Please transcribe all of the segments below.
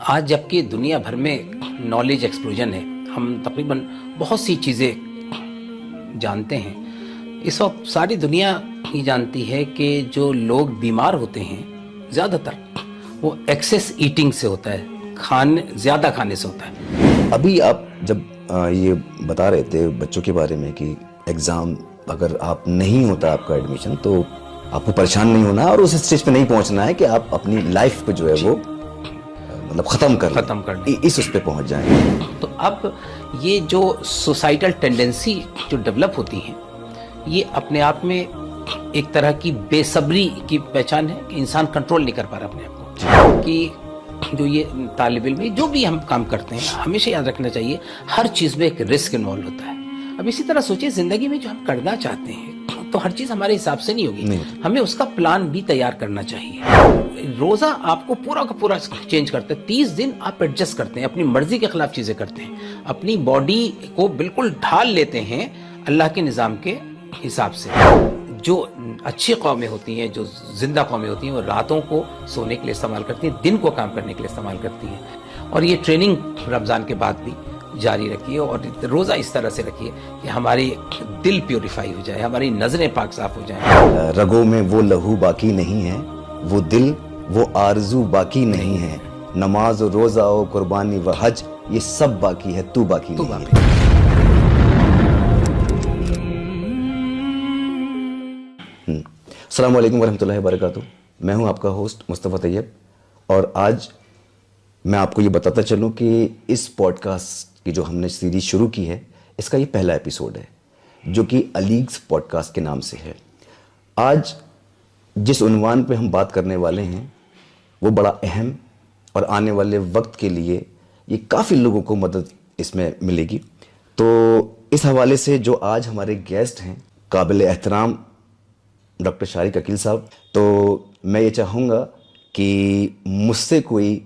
آج جبکہ دنیا بھر میں نالج ایکسپلوژن ہے، ہم تقریباً بہت سی چیزیں جانتے ہیں۔ اس وقت ساری دنیا یہ جانتی ہے کہ جو لوگ بیمار ہوتے ہیں زیادہ تر وہ ایکسیس ایٹنگ سے ہوتا ہے، زیادہ کھانے سے ہوتا ہے۔ ابھی آپ جب یہ بتا رہے تھے بچوں کے بارے میں کہ ایگزام اگر آپ نہیں ہوتا آپ کا ایڈمیشن تو آپ کو پریشان نہیں ہونا اور اس اسٹیج پہ نہیں پہنچنا ہے کہ آپ اپنی لائف پہ جو ہے وہ مطلب ختم کر لیں، اس پہ پہنچ جائیں۔ تو اب یہ جو سوسائٹل ٹینڈنسی جو ڈیولپ ہوتی ہیں یہ اپنے آپ میں ایک طرح کی بے صبری کی پہچان ہے کہ انسان کنٹرول نہیں کر پا رہا اپنے آپ کو، کہ جو یہ طالب علم جو بھی ہم کام کرتے ہیں ہمیشہ یاد رکھنا چاہیے ہر چیز میں ایک رسک انوالو ہوتا ہے۔ اب اسی طرح سوچیں زندگی میں جو ہم کرنا چاہتے ہیں تو ہر چیز ہمارے حساب سے نہیں ہوگی، ہمیں اس کا پلان بھی تیار کرنا چاہیے۔ روزہ آپ کو پورا کا پورا چینج کرتا ہے، 30 دن آپ ایڈجسٹ کرتے ہیں، اپنی مرضی کے خلاف چیزیں کرتے ہیں، اپنی باڈی کو بالکل ڈھال لیتے ہیں اللہ کے نظام کے حساب سے۔ جو اچھی قومیں ہوتی ہیں، جو زندہ قومیں ہوتی ہیں، وہ راتوں کو سونے کے لیے استعمال کرتی ہیں، دن کو کام کرنے کے لیے استعمال کرتی ہیں، اور یہ ٹریننگ رمضان کے بعد بھی جاری رکھیے اور روزہ اس طرح سے رکھیے کہ ہماری دل پیوریفائی ہو جائے، ہماری نظریں پاک صاف ہو جائیں۔ رگوں میں وہ لہو باقی نہیں ہے، وہ دل وہ آرزو باقی نہیں ہے، نماز و روزہ و قربانی و حج یہ سب باقی ہے، تو باقی نہیں ہے۔ السلام علیکم ورحمۃ اللہ وبرکاتہ، میں ہوں آپ کا ہوسٹ مصطفیٰ طیب، اور آج میں آپ کو یہ بتاتا چلوں کہ اس پوڈ کاسٹ کی جو ہم نے سیریز شروع کی ہے اس کا یہ پہلا ایپیسوڈ ہے جو کہ الیگز پوڈ کاسٹ کے نام سے ہے۔ آج جس عنوان پہ ہم بات کرنے والے ہیں وہ بڑا اہم اور آنے والے وقت کے لیے یہ کافی لوگوں کو مدد اس میں ملے گی۔ تو اس حوالے سے جو آج ہمارے گیسٹ ہیں قابل احترام ڈاکٹر شارق عقیل صاحب، تو میں یہ چاہوں گا کہ مجھ سے کوئی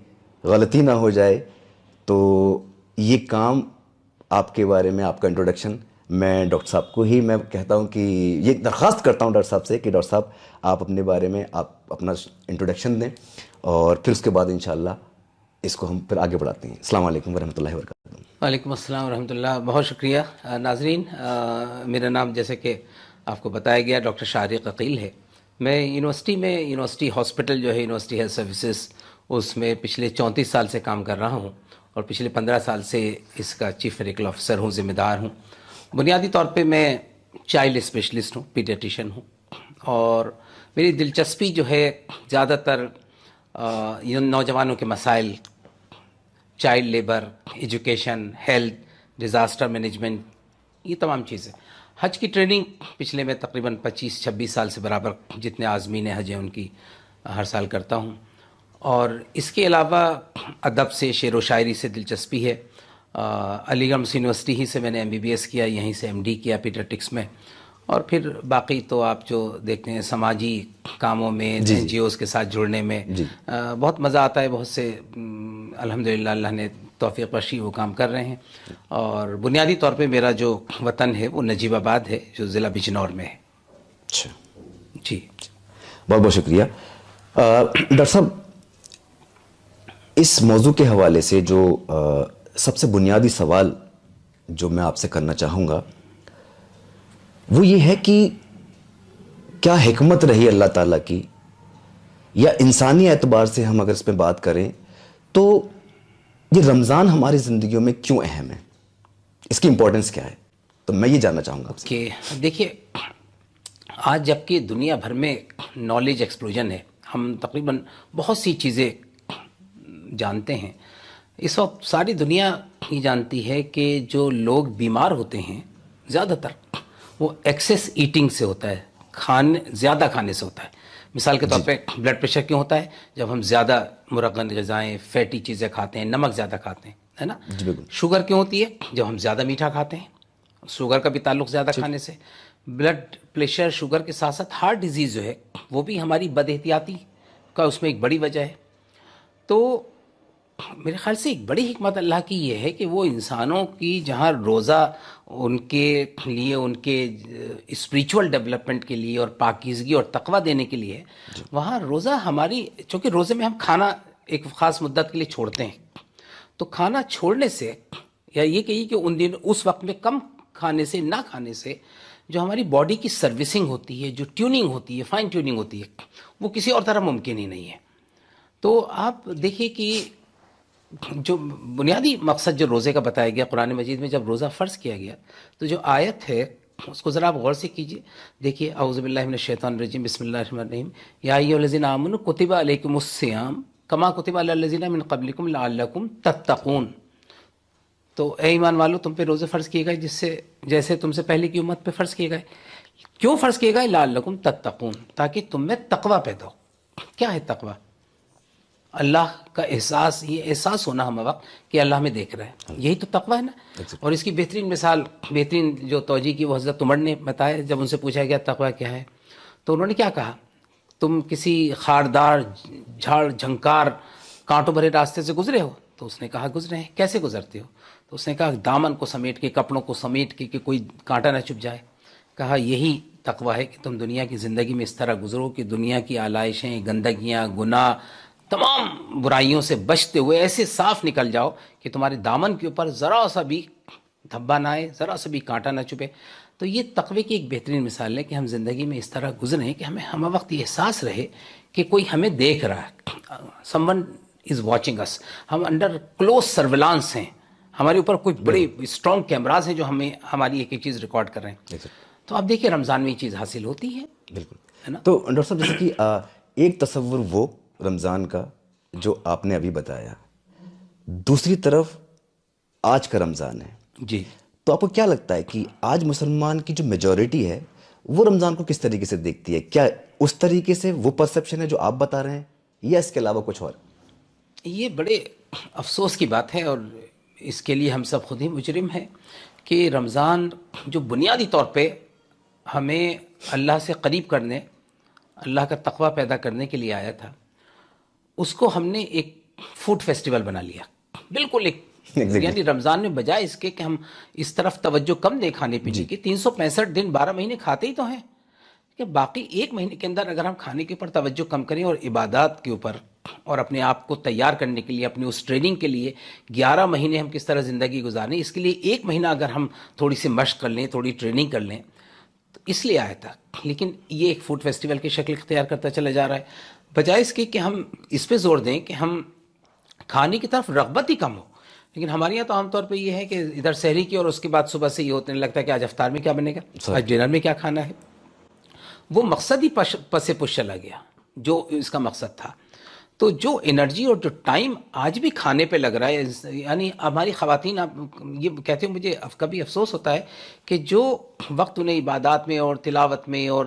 غلطی نہ ہو جائے، تو یہ کام آپ کے بارے میں آپ کا انٹروڈکشن میں ڈاکٹر صاحب کو ہی میں کہتا ہوں کہ یہ درخواست کرتا ہوں ڈاکٹر صاحب سے کہ ڈاکٹر صاحب آپ اپنے بارے میں آپ اپنا انٹروڈکشن دیں اور پھر اس کے بعد انشاءاللہ اس کو ہم پھر آگے بڑھاتے ہیں۔ السلام علیکم ورحمۃ اللہ وبرکاتہ۔ وعلیکم السلام ورحمۃ اللہ، بہت شکریہ۔ ناظرین، میرا نام جیسے کہ آپ کو بتایا گیا ڈاکٹر شارق عقیل ہے۔ میں یونیورسٹی ہاسپٹل جو ہے یونیورسٹی ہیلتھ سروسز، اس میں پچھلے 34 سال سے کام کر رہا ہوں اور پچھلے 15 سال سے اس کا چیف میڈیکل آفیسر ہوں، ذمہ دار ہوں۔ بنیادی طور پہ میں چائلڈ اسپیشلسٹ ہوں، پیڈیٹیشین ہوں، اور میری دلچسپی جو ہے زیادہ تر نوجوانوں کے مسائل، child labour, education, health, disaster management, یہ تمام چیزیں۔ حج کی ٹریننگ پچھلے میں تقریباً 25-26 سال سے برابر جتنے عازمین حج ہیں ان کی ہر سال کرتا ہوں، اور اس کے علاوہ ادب سے، شعر و شاعری سے دلچسپی ہے۔ علی گڑھ مسلم یونیورسٹی ہی سے میں نے MBBS کیا، یہیں سے MD کیا پیڈیاٹرکس میں، اور پھر باقی تو آپ جو دیکھتے ہیں سماجی کاموں میں، NGOs کے ساتھ جڑنے میں بہت مزہ آتا ہے۔ بہت سے الحمدللہ اللہ نے توفیق بخشی وہ کام کر رہے ہیں، اور بنیادی طور پہ میرا جو وطن ہے وہ نجیب آباد ہے جو ضلع بجنور میں ہے۔ اچھا جی، بہت بہت شکریہ ڈاکٹر صاحب۔ اس موضوع کے حوالے سے جو سب سے بنیادی سوال جو میں آپ سے کرنا چاہوں گا وہ یہ ہے کہ کیا حکمت رہی اللہ تعالیٰ کی، یا انسانی اعتبار سے ہم اگر اس پہ بات کریں تو یہ رمضان ہماری زندگیوں میں کیوں اہم ہے، اس کی امپورٹنس کیا ہے؟ تو میں یہ جاننا چاہوں گا آپ سے۔ کہ دیکھیے آج جبکہ دنیا بھر میں نالج ایکسپلوژن ہے، ہم تقریباً بہت سی چیزیں جانتے ہیں، اس وقت ساری دنیا یہ جانتی ہے کہ جو لوگ بیمار ہوتے ہیں زیادہ تر وہ ایکسیس ایٹنگ سے ہوتا ہے، زیادہ کھانے سے ہوتا ہے۔ مثال کے طور پہ بلڈ پریشر کیوں ہوتا ہے؟ جب ہم زیادہ مرغن غذائیں، فیٹی چیزیں کھاتے ہیں، نمک زیادہ کھاتے ہیں، ہے نا؟ شوگر کیوں ہوتی ہے؟ جب ہم زیادہ میٹھا کھاتے ہیں، شوگر کا بھی تعلق زیادہ کھانے سے۔ بلڈ پریشر، شوگر کے ساتھ ساتھ ہارٹ ڈیزیز جو ہے وہ بھی ہماری بد احتیاطی کا اس میں ایک بڑی وجہ ہے۔ تو میرے خیال سے ایک بڑی حکمت اللہ کی یہ ہے کہ وہ انسانوں کی جہاں روزہ ان کے لیے، ان کے اسپریچول ڈیولپمنٹ کے لیے اور پاکیزگی اور تقویٰ دینے کے لیے، وہاں روزہ ہماری، چونکہ روزے میں ہم کھانا ایک خاص مدت کے لیے چھوڑتے ہیں، تو کھانا چھوڑنے سے یا یہ کہیے کہ ان دن اس وقت میں کم کھانے سے، نہ کھانے سے جو ہماری باڈی کی سروسنگ ہوتی ہے، جو ٹیوننگ ہوتی ہے، فائن ٹیوننگ ہوتی ہے، وہ کسی اور طرح ممکن ہی نہیں ہے. تو آپ دیکھیے کہ جو بنیادی مقصد جو روزے کا بتایا گیا قرآن مجید میں، جب روزہ فرض کیا گیا تو جو آیت ہے اس کو ذرا آپ غور سے کیجئے. دیکھیے اعوذ باللہ من الشیطان الرجیم، بسم اللہ الرحمن الرحیم. یا ایھا الذین آمنوا کتب علیکم الصیام کما کتب علی الذین من قبلکم لعلکم تتقون. تو اے ایمان والو، تم پہ روزے فرض کیے گئے جیسے تم سے پہلے کی امت پہ فرض کیے گئے. کیوں فرض کیے گئے؟ لعلکم تتقون، تاکہ تم میں تقوی پیدا ہو. کیا ہے تقوی؟ اللہ کا احساس، یہ احساس ہونا ہم وقت کہ اللہ ہمیں دیکھ رہا ہے، یہی تو تقوی ہے نا. اور اس کی بہترین مثال، بہترین جو توجیہ کی وہ حضرت عمر نے بتایا. جب ان سے پوچھا گیا تقوی کیا ہے تو انہوں نے کیا کہا؟ تم کسی خاردار، جھاڑ جھنکار، کانٹوں بھرے راستے سے گزرے ہو؟ تو اس نے کہا گزرے ہیں. کیسے گزرتے ہو؟ تو اس نے کہا دامن کو سمیٹ کے، کپڑوں کو سمیٹ کے کہ کوئی کانٹا نہ چبھ جائے. کہا یہی تقوی ہے کہ تم دنیا کی زندگی میں اس طرح گزرو کہ دنیا کی آلائشیں، گندگیاں، گناہ، تمام برائیوں سے بچتے ہوئے ایسے صاف نکل جاؤ کہ تمہارے دامن کے اوپر ذرا سا بھی دھبا نہ آئے، ذرا سا بھی کانٹا نہ چبھے. تو یہ تقوی کی ایک بہترین مثال ہے کہ ہم زندگی میں اس طرح گزریں کہ ہمیں ہم وقت یہ احساس رہے کہ کوئی ہمیں دیکھ رہا ہے، سم ون از واچنگ اس. ہم انڈر کلوز سرویلانس ہیں، ہمارے اوپر کوئی بڑے اسٹرانگ کیمراز ہیں جو ہمیں ہماری ایک ایک چیز ریکارڈ کر رہے ہیں. تو آپ دیکھیں رمضان میں یہ چیز حاصل ہوتی ہے. بالکل. تو ڈاکٹر صاحب جیسے کہ ایک تصور وہ رمضان کا جو آپ نے ابھی بتایا، دوسری طرف آج کا رمضان ہے. جی. تو آپ کو کیا لگتا ہے کہ آج مسلمان کی جو میجورٹی ہے وہ رمضان کو کس طریقے سے دیکھتی ہے؟ کیا اس طریقے سے وہ پرسیپشن ہے جو آپ بتا رہے ہیں یا اس کے علاوہ کچھ اور؟ یہ بڑے افسوس کی بات ہے اور اس کے لیے ہم سب خود ہی مجرم ہیں کہ رمضان جو بنیادی طور پہ ہمیں اللہ سے قریب کرنے، اللہ کا تقوی پیدا کرنے کے لیے آیا تھا، اس کو ہم نے ایک فوڈ فیسٹیول بنا لیا. بالکل ایک یعنی رمضان میں بجائے اس کے کہ ہم اس طرف توجہ کم دیں کھانے پینے کی، 365 دن 12 مہینے کھاتے ہی تو ہیں، کہ باقی ایک مہینے کے اندر اگر ہم کھانے کے اوپر توجہ کم کریں اور عبادات کے اوپر اور اپنے آپ کو تیار کرنے کے لیے، اپنی اس ٹریننگ کے لیے 11 مہینے ہم کس طرح زندگی گزاریں، اس کے لیے ایک مہینہ اگر ہم تھوڑی سی مشق کر لیں، تھوڑی ٹریننگ کر لیں، تو اس لیے آیا تھا. لیکن یہ ایک فوڈ فیسٹیول کی شکل اختیار کرتا چلا جا رہا ہے، بجائے اس کے کہ ہم اس پہ زور دیں کہ ہم کھانے کی طرف رغبت ہی کم ہو. لیکن ہمارے یہاں تو عام طور پہ یہ ہے کہ ادھر سحری کی اور اس کے بعد صبح سے یہ ہونے لگتا ہے کہ آج افطار میں کیا بنے گا، آج ڈنر میں کیا کھانا ہے. وہ مقصد ہی پس پش چلا گیا جو اس کا مقصد تھا. تو جو انرجی اور جو ٹائم آج بھی کھانے پہ لگ رہا ہے، یعنی ہماری خواتین، آپ یہ کہتے ہیں، مجھے کبھی افسوس ہوتا ہے کہ جو وقت انہیں عبادات میں اور تلاوت میں اور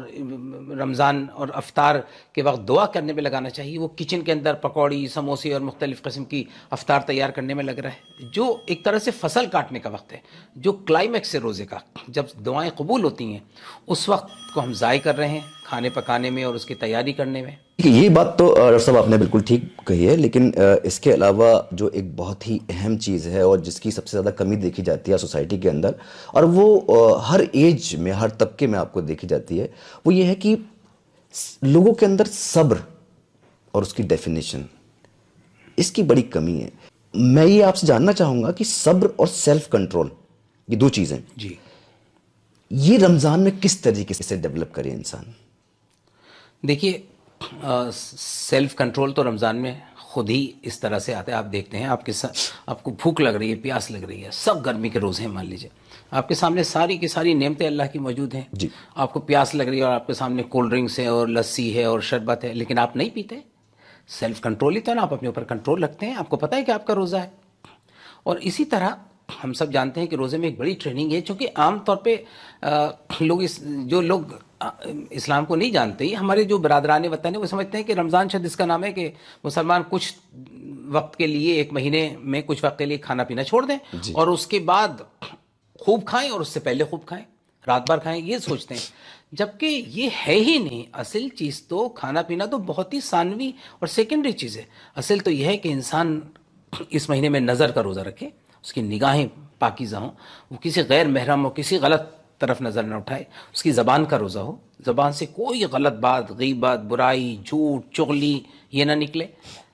رمضان اور افطار کے وقت دعا کرنے میں لگانا چاہیے، وہ کچن کے اندر پکوڑی، سموسے اور مختلف قسم کی افطار تیار کرنے میں لگ رہا ہے، جو ایک طرح سے فصل کاٹنے کا وقت ہے، جو کلائمیکس ہے روزے کا، جب دعائیں قبول ہوتی ہیں، اس وقت کو ہم ضائع کر رہے ہیں کھانے پکانے میں اور اس کی تیاری کرنے میں. یہ بات تو ڈاکٹر صاحب آپ نے بالکل ٹھیک کہی ہے، لیکن اس کے علاوہ جو ایک بہت ہی اہم چیز ہے اور جس کی سب سے زیادہ کمی دیکھی جاتی ہے سوسائٹی کے اندر، اور وہ ہر ایج میں، ہر طبقے میں آپ کو دیکھی جاتی ہے، وہ یہ ہے کہ لوگوں کے اندر صبر اور اس کی ڈیفینیشن، اس کی بڑی کمی ہے. میں یہ آپ سے جاننا چاہوں گا کہ صبر اور سیلف کنٹرول، یہ دو چیزیں جی، یہ رمضان میں کس طریقے سے ڈیولپ کرے انسان؟ دیکھیے سیلف کنٹرول تو رمضان میں خود ہی اس طرح سے آتا ہے. آپ دیکھتے ہیں آپ کو بھوک لگ رہی ہے، پیاس لگ رہی ہے، سب گرمی کے روزے ہیں، مان لیجیے آپ کے سامنے ساری کی ساری نعمتیں اللہ کی موجود ہیں، جی. آپ کو پیاس لگ رہی ہے اور آپ کے سامنے کولڈ ڈرنکس ہے اور لسی ہے اور شربت ہے، لیکن آپ نہیں پیتے. سیلف کنٹرول ہی تو ہے نا، آپ اپنے اوپر کنٹرول رکھتے ہیں، آپ کو پتہ ہے کہ آپ کا روزہ ہے. اور اسی طرح ہم سب جانتے ہیں کہ روزے میں ایک بڑی ٹریننگ ہے، چونکہ عام طور پہ جو لوگ اسلام کو نہیں جانتے، ہمارے جو برادران وطن ہیں، وہ سمجھتے ہیں کہ رمضان شاید اس کا نام ہے کہ مسلمان کچھ وقت کے لیے، ایک مہینے میں کچھ وقت کے لیے کھانا پینا چھوڑ دیں اور اس کے بعد خوب کھائیں اور اس سے پہلے خوب کھائیں، رات بھر کھائیں، یہ سوچتے ہیں. جبکہ یہ ہے ہی نہیں. اصل چیز تو کھانا پینا تو بہت ہی ثانوی اور سیکنڈری چیز ہے. اصل تو یہ ہے کہ انسان اس مہینے میں نظر کا روزہ رکھے، اس کی نگاہیں پاکیزہ ہوں، وہ کسی غیر محرم اور کسی غلط طرف نظر نہ اٹھائے. اس کی زبان کا روزہ ہو، زبان سے کوئی غلط بات، غیبت، برائی، جھوٹ، چغلی یہ نہ نکلے.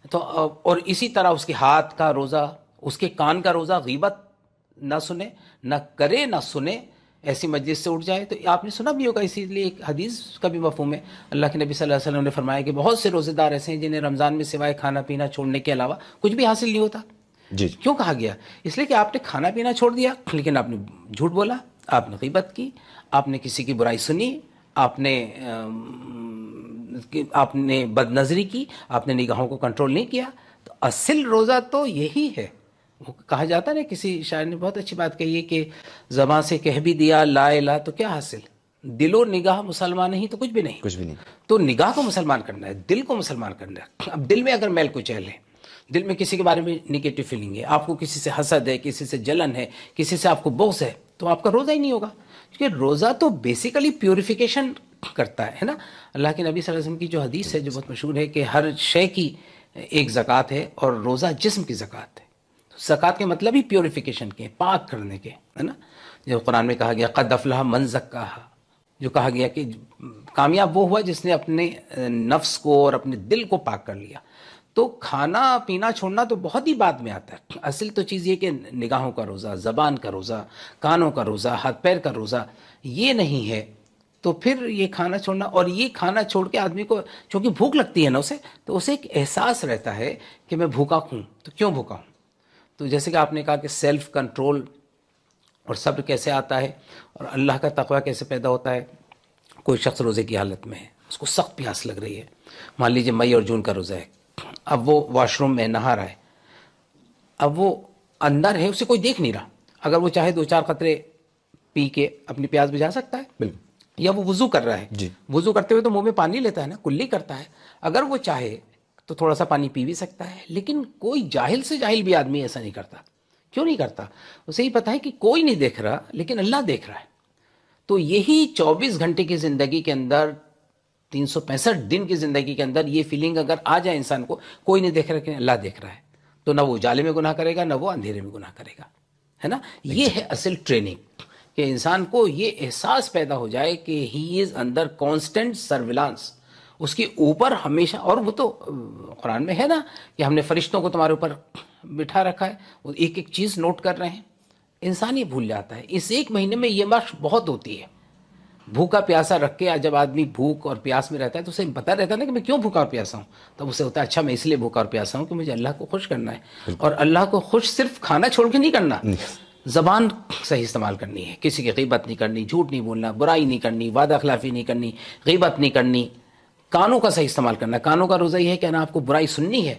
تو اور اسی طرح اس کے ہاتھ کا روزہ اس کے کان کا روزہ غیبت نہ سنے، نہ کرے، نہ سنے، ایسی مجلس سے اٹھ جائے. تو آپ نے سنا بھی ہوگا، اسی لیے ایک حدیث کا بھی مفہوم ہے. اللہ کے نبی صلی اللہ علیہ وسلم نے فرمایا کہ بہت سے روزے دار ایسے ہیں جنہیں رمضان میں سوائے کھانا پینا چھوڑنے کے علاوہ کچھ بھی حاصل نہیں ہوتا. جی کیوں کہا گیا؟ اس لیے کہ آپ نے کھانا پینا چھوڑ دیا، لیکن آپ نے جھوٹ بولا، آپ نے غیبت کی، آپ نے کسی کی برائی سنی، آپ نے بد نظری کی، آپ نے نگاہوں کو کنٹرول نہیں کیا. تو اصل روزہ تو یہی ہے. وہ کہا جاتا ہے نا، کسی شاعر نے بہت اچھی بات کہی ہے کہ زبان سے کہہ بھی دیا لا الہ تو کیا حاصل، دل و نگاہ مسلمان نہیں تو کچھ بھی نہیں. کچھ بھی نہیں. تو نگاہ کو مسلمان کرنا ہے، دل کو مسلمان کرنا ہے. اب دل میں اگر میل کچیل ہے، دل میں کسی کے بارے میں نگیٹو فیلنگ ہے، آپ کو کسی سے حسد ہے، کسی سے جلن ہے، کسی سے آپ کو بغض ہے، تو آپ کا روزہ ہی نہیں ہوگا. کیونکہ روزہ تو بیسیکلی پیوریفیکیشن کرتا ہے نا. اللہ کے نبی صلی اللہ علیہ وسلم کی جو حدیث ہے جو بہت مشہور ہے کہ ہر شے کی ایک زکوٰۃ ہے اور روزہ جسم کی زکوٰۃ ہے. زکوٰۃ کے مطلب ہی پیوریفیکیشن کے، پاک کرنے کے، ہے نا. جو قرآن میں کہا گیا قد افلح من زکاہا، جو کہا گیا کہ کامیاب وہ ہوا جس نے اپنے نفس کو اور اپنے دل کو پاک کر لیا. تو کھانا پینا چھوڑنا تو بہت ہی بعد میں آتا ہے. اصل تو چیز یہ کہ نگاہوں کا روزہ، زبان کا روزہ، کانوں کا روزہ، ہاتھ پیر کا روزہ یہ نہیں ہے. تو پھر یہ کھانا چھوڑنا، اور یہ کھانا چھوڑ کے آدمی کو چونکہ بھوک لگتی ہے نا تو اسے ایک احساس رہتا ہے کہ میں بھوکا ہوں. تو کیوں بھوکا ہوں؟ تو جیسے کہ آپ نے کہا کہ سیلف کنٹرول اور صبر کیسے آتا ہے اور اللہ کا تقوی کیسے پیدا ہوتا ہے. کوئی شخص روزے کی حالت میں ہے، اس کو سخت پیاس لگ رہی ہے، مان لیجیے مئی اور جون کا روزہ ہے. اب وہ واش روم میں نہا رہا ہے، اب وہ اندر ہے، اسے کوئی دیکھ نہیں رہا. اگر وہ چاہے 2-4 قطرے پی کے اپنی پیاس بجھا سکتا ہے. بالکل. یا وہ وضو کر رہا ہے، جی. وضو کرتے ہوئے تو منہ میں پانی لیتا ہے نا، کلی کرتا ہے. اگر وہ چاہے تو تھوڑا سا پانی پی بھی سکتا ہے. لیکن کوئی جاہل سے جاہل بھی آدمی ایسا نہیں کرتا. کیوں نہیں کرتا؟ اسے ہی پتا ہے کہ کوئی نہیں دیکھ رہا لیکن اللہ دیکھ رہا ہے. تو یہی 24 گھنٹے کی زندگی کے اندر، 365 دن کی زندگی کے اندر یہ فیلنگ اگر آ جائے انسان کو، کوئی نہیں دیکھ رہا کہ اللہ دیکھ رہا ہے، تو نہ وہ اجالے میں گناہ کرے گا، نہ وہ اندھیرے میں گناہ کرے گا. ہے نا. یہ ہے اصل ٹریننگ، کہ انسان کو یہ احساس پیدا ہو جائے کہ ہی از انڈر کانسٹنٹ سرویلانس، اس کے اوپر ہمیشہ. اور وہ تو قرآن میں ہے نا کہ ہم نے فرشتوں کو تمہارے اوپر بٹھا رکھا ہے، وہ ایک ایک چیز نوٹ کر رہے ہیں. انسان یہ بھول جاتا ہے. اس ایک مہینے میں یہ مشق بہت ہوتی ہے. بھوکا پیاسا رکھ کے جب آدمی بھوک اور پیاس میں رہتا ہے تو اسے پتہ رہتا ہے نا کہ میں کیوں بھوکا اور پیاسا ہوں. تب اسے ہوتا ہے اچھا میں اس لیے بھوکا اور پیاسا ہوں کہ مجھے اللہ کو خوش کرنا ہے. اور اللہ کو خوش صرف کھانا چھوڑ کے نہیں کرنا، زبان صحیح استعمال کرنی ہے. کسی کی غیبت نہیں کرنی، جھوٹ نہیں بولنا، برائی نہیں کرنی، وعدہ خلافی نہیں کرنی، غیبت نہیں کرنی. کانوں کا صحیح استعمال کرنا. کانوں کا روزہ یہ ہے کہ نا آپ کو برائی سننی ہے،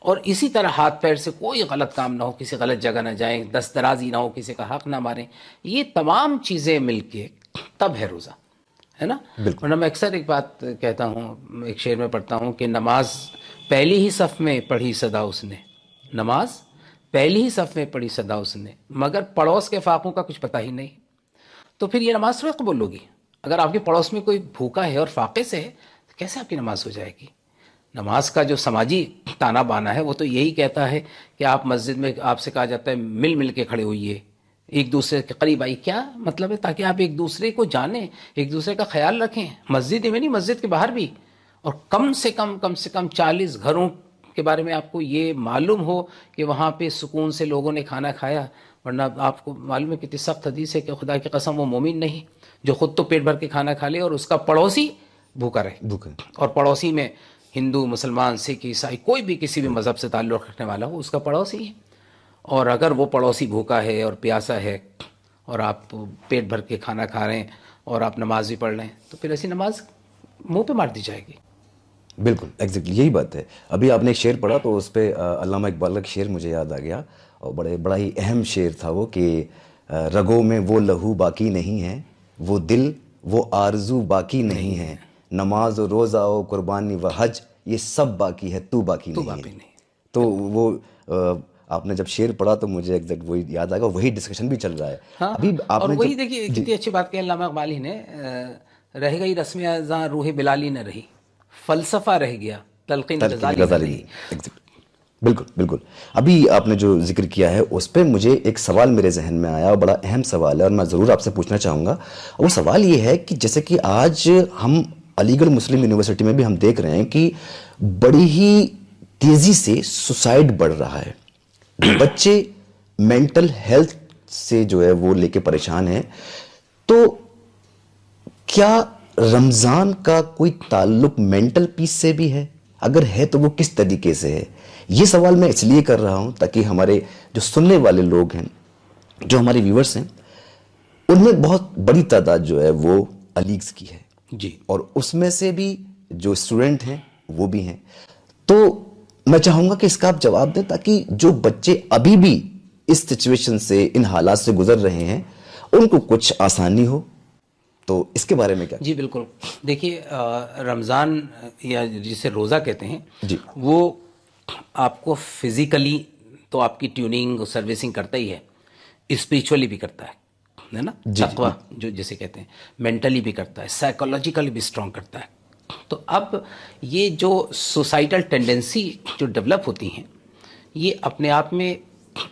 اور اسی طرح ہاتھ پیر سے کوئی غلط کام نہ ہو، کسی غلط جگہ نہ جائیں، دست درازی نہ ہو، کسی کا حق نہ ماریں. یہ تمام چیزیں مل کے تب ہے روزہ، ہے نا. ورنہ میں اکثر ایک بات کہتا ہوں، ایک شعر میں پڑھتا ہوں کہ نماز پہلی ہی صف میں پڑھی صدا اس نے، نماز پہلی ہی صف میں پڑھی صدا اس نے، مگر پڑوس کے فاقوں کا کچھ پتہ ہی نہیں. تو پھر یہ نماز تھوڑی قبول ہوگی. اگر آپ کے پڑوس میں کوئی بھوکا ہے اور فاقے سے ہے تو کیسے آپ کی نماز ہو جائے گی؟ نماز کا جو سماجی تانا بانا ہے وہ تو یہی کہتا ہے کہ آپ مسجد میں آپ سے کہا جاتا ہے مل مل کے کھڑے ہوئیے، ایک دوسرے کے قریب آئی. کیا مطلب ہے؟ تاکہ آپ ایک دوسرے کو جانیں، ایک دوسرے کا خیال رکھیں. مسجد میں نہیں، مسجد کے باہر بھی. اور کم سے کم 40 گھروں کے بارے میں آپ کو یہ معلوم ہو کہ وہاں پہ سکون سے لوگوں نے کھانا کھایا. ورنہ آپ کو معلوم ہے کتنی سخت حدیث ہے کہ خدا کی قسم وہ مومن نہیں جو خود تو پیٹ بھر کے کھانا کھا لے اور اس کا پڑوسی بھوکا رہے. اور پڑوسی میں ہندو، مسلمان، سکھ، عیسائی، کوئی بھی کسی بھی مذہب سے تعلق رکھنے والا ہو، اس کا پڑوسی ہے. اور اگر وہ پڑوسی بھوکا ہے اور پیاسا ہے اور آپ پیٹ بھر کے کھانا کھا رہے ہیں اور آپ نماز بھی پڑھ رہے ہیں تو پھر ایسی نماز منہ پہ مار دی جائے گی. بالکل ایگزیکٹلی یہی بات ہے. ابھی آپ نے ایک شعر پڑھا تو اس پہ علامہ اقبال کا شعر مجھے یاد آ گیا، اور بڑا ہی اہم شعر تھا وہ کہ رگوں میں وہ لہو باقی نہیں ہے، وہ دل وہ آرزو باقی نہیں ہے، نماز و روزہ و قربانی و حج یہ سب باقی ہے، تو باقی نہیں ہے. تو وہ آپ نے جب شعر پڑھا تو مجھے ایگزیکٹ وہی یاد آ گیا، وہی ڈسکشن بھی چل رہا ہے. ابھی آپ اور نے وہی دیکھیے کتنی اچھی بات کہ علامہ اقبال ہی نے رہ گئی رسم ازاں روح بلالی نہ رہی، فلسفہ رہ گیا تلقین غزالی نہ رہی. بالکل بالکل. ابھی آپ نے جو ذکر کیا ہے اس پہ مجھے ایک سوال میرے ذہن میں آیا، اور بڑا اہم سوال ہے اور میں ضرور آپ سے پوچھنا چاہوں گا. وہ سوال یہ ہے کہ جیسے کہ آج ہم علی گڑھ مسلم یونیورسٹی میں بھی ہم دیکھ رہے ہیں کہ بڑی ہی تیزی سے سوسائڈ بڑھ رہا ہے. بچے مینٹل ہیلتھ سے جو ہے وہ لے کے پریشان ہیں. تو کیا رمضان کا کوئی تعلق مینٹل پیس سے بھی ہے؟ اگر ہے تو وہ کس طریقے سے ہے؟ یہ سوال میں اس لیے کر رہا ہوں تاکہ ہمارے جو سننے والے لوگ ہیں, جو ہمارے ویورز ہیں, ان میں بہت بڑی تعداد جو ہے وہ علیگز کی ہے جی, اور اس میں سے بھی جو اسٹوڈنٹ ہیں وہ بھی ہیں. تو میں چاہوں گا کہ اس کا آپ جواب دیں تاکہ جو بچے ابھی بھی اس سچویشن سے, ان حالات سے گزر رہے ہیں, ان کو کچھ آسانی ہو. تو اس کے بارے میں کیا؟ جی بالکل. دیکھیے رمضان یا جسے روزہ کہتے ہیں, جی, وہ آپ کو فزیکلی تو آپ کی ٹیوننگ سروسنگ کرتا ہی ہے, اسپریچولی بھی کرتا ہے نا, تقویٰ جو جسے کہتے ہیں, مینٹلی بھی کرتا ہے, سائیکولوجیکلی بھی اسٹرانگ کرتا ہے. تو اب یہ جو سوسائٹل ٹینڈنسی جو ڈیولپ ہوتی ہیں, یہ اپنے آپ میں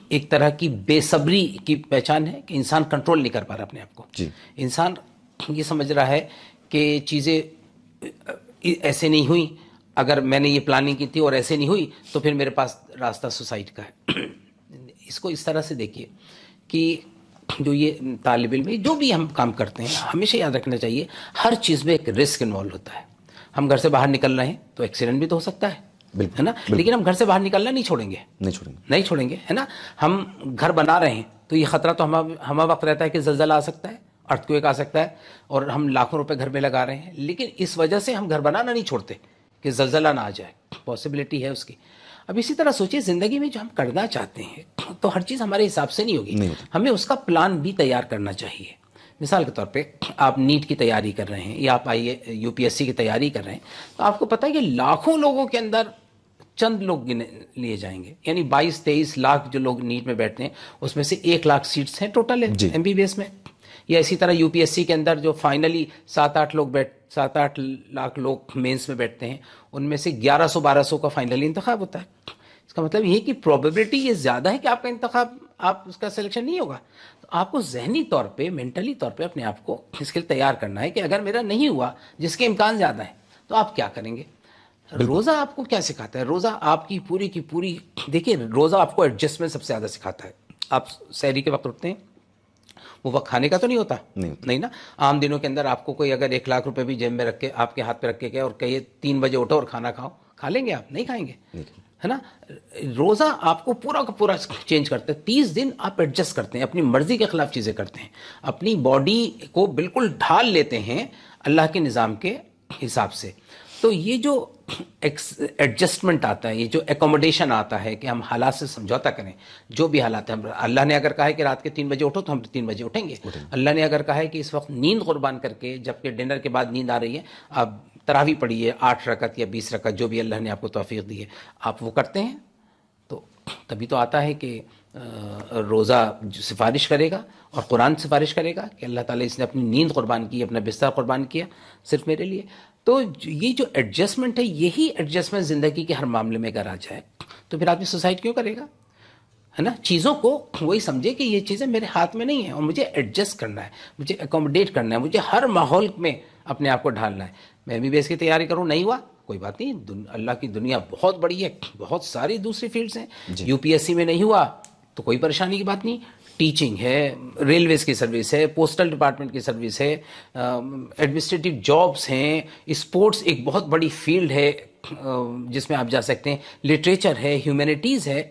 ایک طرح کی بے صبری کی پہچان ہے کہ انسان کنٹرول نہیں کر پا رہا اپنے آپ کو. جی, انسان یہ سمجھ رہا ہے کہ چیزیں ایسے نہیں ہوئیں, اگر میں نے یہ پلاننگ کی تھی اور ایسے نہیں ہوئی تو پھر میرے پاس راستہ سوسائٹ کا ہے. اس کو اس طرح سے دیکھیے کہ جو یہ طالب علم, جو بھی ہم کام کرتے ہیں, ہمیشہ یاد رکھنا چاہیے ہر چیز میں ایک رسک انوالو ہوتا ہے. ہم گھر سے باہر نکل رہے ہیں تو ایکسیڈنٹ بھی تو ہو سکتا ہے, ہے نا, لیکن ہم گھر سے باہر نکلنا نہیں چھوڑیں گے, ہے نا. ہم گھر بنا رہے ہیں تو یہ خطرہ تو ہمہ وقت رہتا ہے کہ زلزلہ آ سکتا ہے, ارتھ کویک آ سکتا ہے, اور ہم لاکھوں روپے گھر میں لگا رہے ہیں, لیکن اس وجہ سے ہم گھر بنانا نہیں چھوڑتے کہ زلزلہ نہ آ جائے, پاسبلٹی ہے اس کی. اب اسی طرح سوچیے زندگی میں جو ہم کرنا چاہتے ہیں تو ہر چیز ہمارے حساب سے نہیں ہوگی, ہمیں اس کا پلان بھی تیار کرنا چاہیے. مثال کے طور پہ آپ نیٹ کی تیاری کر رہے ہیں یا آپ یو پی ایس سی کی تیاری کر رہے ہیں, تو آپ کو پتہ ہے کہ لاکھوں لوگوں کے اندر چند لوگ لیے جائیں گے, یعنی 22-23 لاکھ جو لوگ نیٹ میں بیٹھتے ہیں اس میں سے 1 لاکھ سیٹس ہیں total M B B S میں. یا اسی طرح یو پی ایس سی کے اندر جو فائنلی 7-8 لاکھ لوگ مینس میں بیٹھتے ہیں, ان میں سے 1100-1200 کا فائنلی انتخاب ہوتا ہے. اس کا مطلب یہ کہ پروبیبلٹی یہ زیادہ ہے کہ آپ کا انتخاب, آپ اس کا سلیکشن نہیں ہوگا. تو آپ کو ذہنی طور پہ, مینٹلی طور پہ اپنے آپ کو اس کے لیے تیار کرنا ہے کہ اگر میرا نہیں ہوا, جس کے امکان زیادہ ہیں, تو آپ کیا کریں گے. روزہ آپ کو کیا سکھاتا ہے؟ روزہ آپ کی پوری دیکھیے, روزہ آپ کو ایڈجسٹمنٹ سب سے زیادہ سکھاتا ہے. آپ سحری کے وقت اٹھتے ہیں, وہ وقت کھانے کا تو نہیں ہوتا, نہیں نا. عام دنوں کے اندر آپ کو کوئی اگر 1 لاکھ روپے بھی جیب میں رکھ کے آپ کے ہاتھ پہ رکھ کے گیا اور کہیے 3 بجے اٹھو اور کھانا کھاؤ, کھا لیں گے آپ؟ نہیں کھائیں گے, ہے نا. روزہ آپ کو پورا کا پورا چینج کرتا ہے. 30 دن آپ ایڈجسٹ کرتے ہیں, اپنی مرضی کے خلاف چیزیں کرتے ہیں, اپنی باڈی کو بالکل ڈھال لیتے ہیں اللہ کے نظام کے حساب سے. تو یہ جو ایڈجسٹمنٹ آتا ہے, یہ جو ایکوموڈیشن آتا ہے کہ ہم حالات سے سمجھوتا کریں, جو بھی حالات ہیں. اللہ نے اگر کہا ہے کہ رات کے 3 بجے اٹھو تو ہم 3 بجے اٹھیں گے. اللہ نے اگر کہا ہے کہ اس وقت نیند قربان کر کے, جبکہ ڈنر کے بعد نیند آ رہی ہے, آپ تراویح پڑھیے 8 رکعت یا 20 رکعت, جو بھی اللہ نے آپ کو توفیق دی ہے, آپ وہ کرتے ہیں. تو تبھی تو آتا ہے کہ روزہ سفارش کرے گا اور قرآن سفارش کرے گا کہ اللہ تعالیٰ اس نے اپنی نیند قربان کی, اپنا بستر قربان کیا صرف میرے لیے. تو یہ جو ایڈجسٹمنٹ ہے, یہی ایڈجسٹمنٹ زندگی کے ہر معاملے میں اگر آ جائے تو پھر آدمی سوسائڈ کیوں کرے گا, ہے نا. چیزوں کو وہی سمجھے کہ یہ چیزیں میرے ہاتھ میں نہیں ہیں اور مجھے ایڈجسٹ کرنا ہے, مجھے اکوموڈیٹ کرنا ہے, مجھے ہر ماحول میں اپنے آپ کو ڈھالنا ہے. میں بھی اس کی تیاری کروں, نہیں ہوا کوئی بات نہیں, اللہ کی دنیا بہت بڑی ہے, بہت ساری دوسری فیلڈز ہیں. یو پی ایس سی میں نہیں ہوا تو کوئی پریشانی کی بات نہیں, ٹیچنگ ہے, ریلویز کی سروس ہے, پوسٹل ڈپارٹمنٹ کی سروس ہے, ایڈمنسٹریٹو جابس ہیں, اسپورٹس ایک بہت بڑی فیلڈ ہے جس میں آپ جا سکتے ہیں, لٹریچر ہے, ہیومینٹیز ہے.